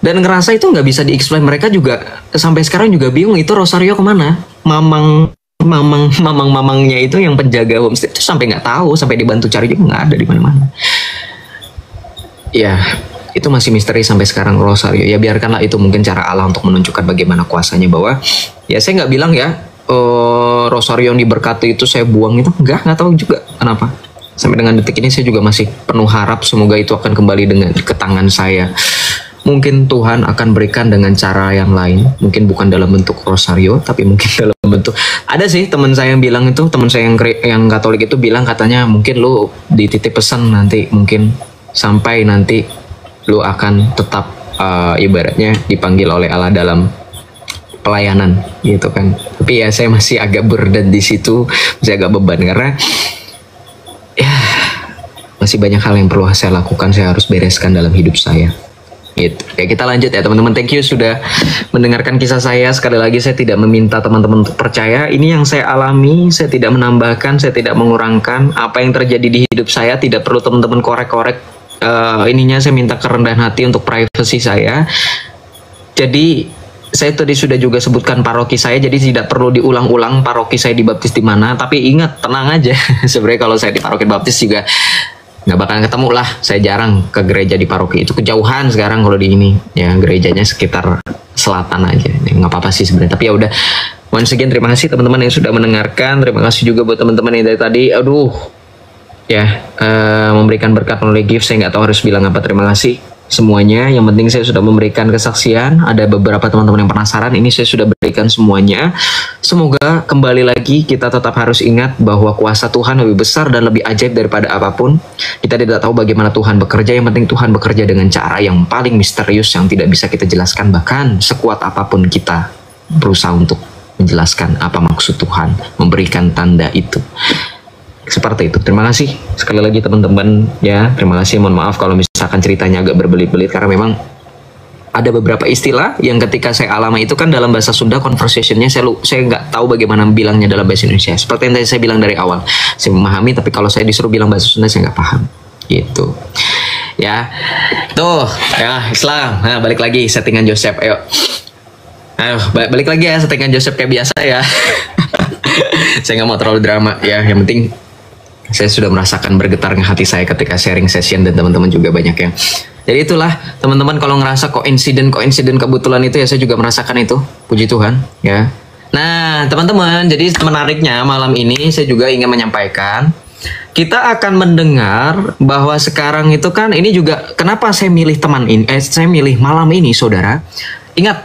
ngerasa itu nggak bisa di-explain. Mereka juga sampai sekarang juga bingung itu Rosario kemana, mamangnya itu yang penjaga homestay itu sampai nggak tahu, sampai dibantu cari juga nggak ada di mana-mana. Ya, itu masih misteri sampai sekarang Rosario. Ya biarkanlah, itu mungkin cara Allah untuk menunjukkan bagaimana kuasanya. Bahwa ya saya nggak bilang ya Rosario yang diberkati itu saya buang, itu nggak tahu juga kenapa. Sampai dengan detik ini saya juga masih penuh harap semoga itu akan kembali dengan ke tangan saya. Mungkin Tuhan akan berikan dengan cara yang lain, mungkin bukan dalam bentuk Rosario, tapi mungkin dalam bentuk, ada sih teman saya yang bilang itu, teman saya yang Katolik itu bilang katanya mungkin lu dititip pesan nanti, mungkin sampai nanti lu akan tetap ibaratnya dipanggil oleh Allah dalam pelayanan gitu kan. Tapi ya saya masih agak burden di situ, masih agak beban karena ya masih banyak hal yang perlu saya lakukan, saya harus bereskan dalam hidup saya. Gitu. Ya kita lanjut ya teman-teman. Thank you sudah mendengarkan kisah saya. Sekali lagi saya tidak meminta teman-teman untuk percaya. Ini yang saya alami, saya tidak menambahkan, saya tidak mengurangkan. Apa yang terjadi di hidup saya tidak perlu teman-teman korek-korek. Ininya saya minta kerendahan hati untuk privasi saya. Jadi saya tadi sudah juga sebutkan paroki saya, jadi tidak perlu diulang-ulang paroki saya dibaptis di mana. Tapi ingat, tenang aja. Sebenarnya kalau saya di paroki baptis juga nggak bakalan ketemu lah. Saya jarang ke gereja di paroki itu, kejauhan sekarang kalau di ini ya, gerejanya sekitar selatan aja. Nggak apa-apa sih sebenarnya, tapi ya udah. Once again terima kasih teman-teman yang sudah mendengarkan. Terima kasih juga buat teman-teman yang dari tadi ya memberikan berkat melalui gift. Saya nggak tahu harus bilang apa. Terima kasih semuanya. Yang penting saya sudah memberikan kesaksian. Ada beberapa teman-teman yang penasaran, ini saya sudah berikan semuanya. Semoga kembali lagi kita tetap harus ingat bahwa kuasa Tuhan lebih besar dan lebih ajaib daripada apapun. Kita tidak tahu bagaimana Tuhan bekerja, yang penting Tuhan bekerja dengan cara yang paling misterius yang tidak bisa kita jelaskan. Bahkan sekuat apapun kita berusaha untuk menjelaskan apa maksud Tuhan memberikan tanda itu. Seperti itu. Terima kasih sekali lagi teman-teman ya. Terima kasih, mohon maaf kalau misalkan ceritanya agak berbelit-belit karena memang ada beberapa istilah yang ketika saya alami itu kan dalam bahasa Sunda, conversationnya saya nggak tahu bagaimana bilangnya dalam bahasa Indonesia. Seperti yang tadi saya bilang dari awal, saya memahami, tapi kalau saya disuruh bilang bahasa Sunda saya nggak paham gitu ya. Tuh ya, Islam. Nah, balik lagi settingan Joseph. Ayo balik lagi ya, settingan Joseph kayak biasa ya. Saya nggak mau terlalu drama ya, yang penting saya sudah merasakan bergetarnya hati saya ketika sharing session, dan teman-teman juga banyak yang. Jadi itulah teman-teman, kalau ngerasa koinsiden kebetulan itu ya, saya juga merasakan itu. Puji Tuhan ya. Nah teman-teman, jadi menariknya malam ini saya juga ingin menyampaikan, kita akan mendengar bahwa sekarang itu kan, ini juga kenapa saya milih saya milih malam ini, saudara. Ingat,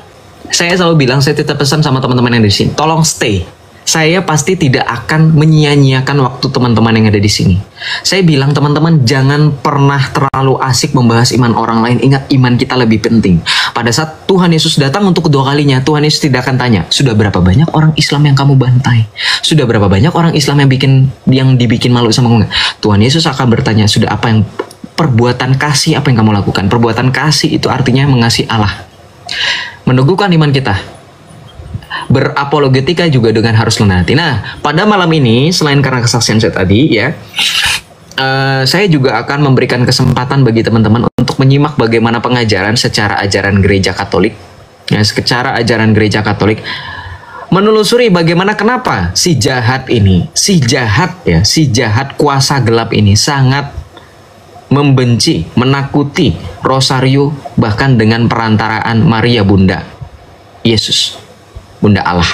saya selalu bilang, saya titip pesan sama teman-teman yang di sini, tolong stay. Saya pasti tidak akan menyia-nyiakan waktu teman-teman yang ada di sini. Saya bilang teman-teman jangan pernah terlalu asik membahas iman orang lain. Ingat, iman kita lebih penting. Pada saat Tuhan Yesus datang untuk kedua kalinya, Tuhan Yesus tidak akan tanya, sudah berapa banyak orang Islam yang kamu bantai? Sudah berapa banyak orang Islam yang dibikin malu sama kamu? Tuhan Yesus akan bertanya, sudah apa yang perbuatan kasih apa yang kamu lakukan? Perbuatan kasih itu artinya mengasihi Allah. Meneguhkan iman kita. Berapologetika juga dengan harus rendah hati. Nah, pada malam ini selain karena kesaksian saya tadi ya, saya juga akan memberikan kesempatan bagi teman-teman untuk menyimak bagaimana pengajaran secara ajaran gereja Katolik, ya, secara ajaran gereja Katolik, menelusuri bagaimana kenapa si jahat kuasa gelap ini sangat membenci, menakuti Rosario, bahkan dengan perantaraan Maria Bunda Yesus, Bunda Allah.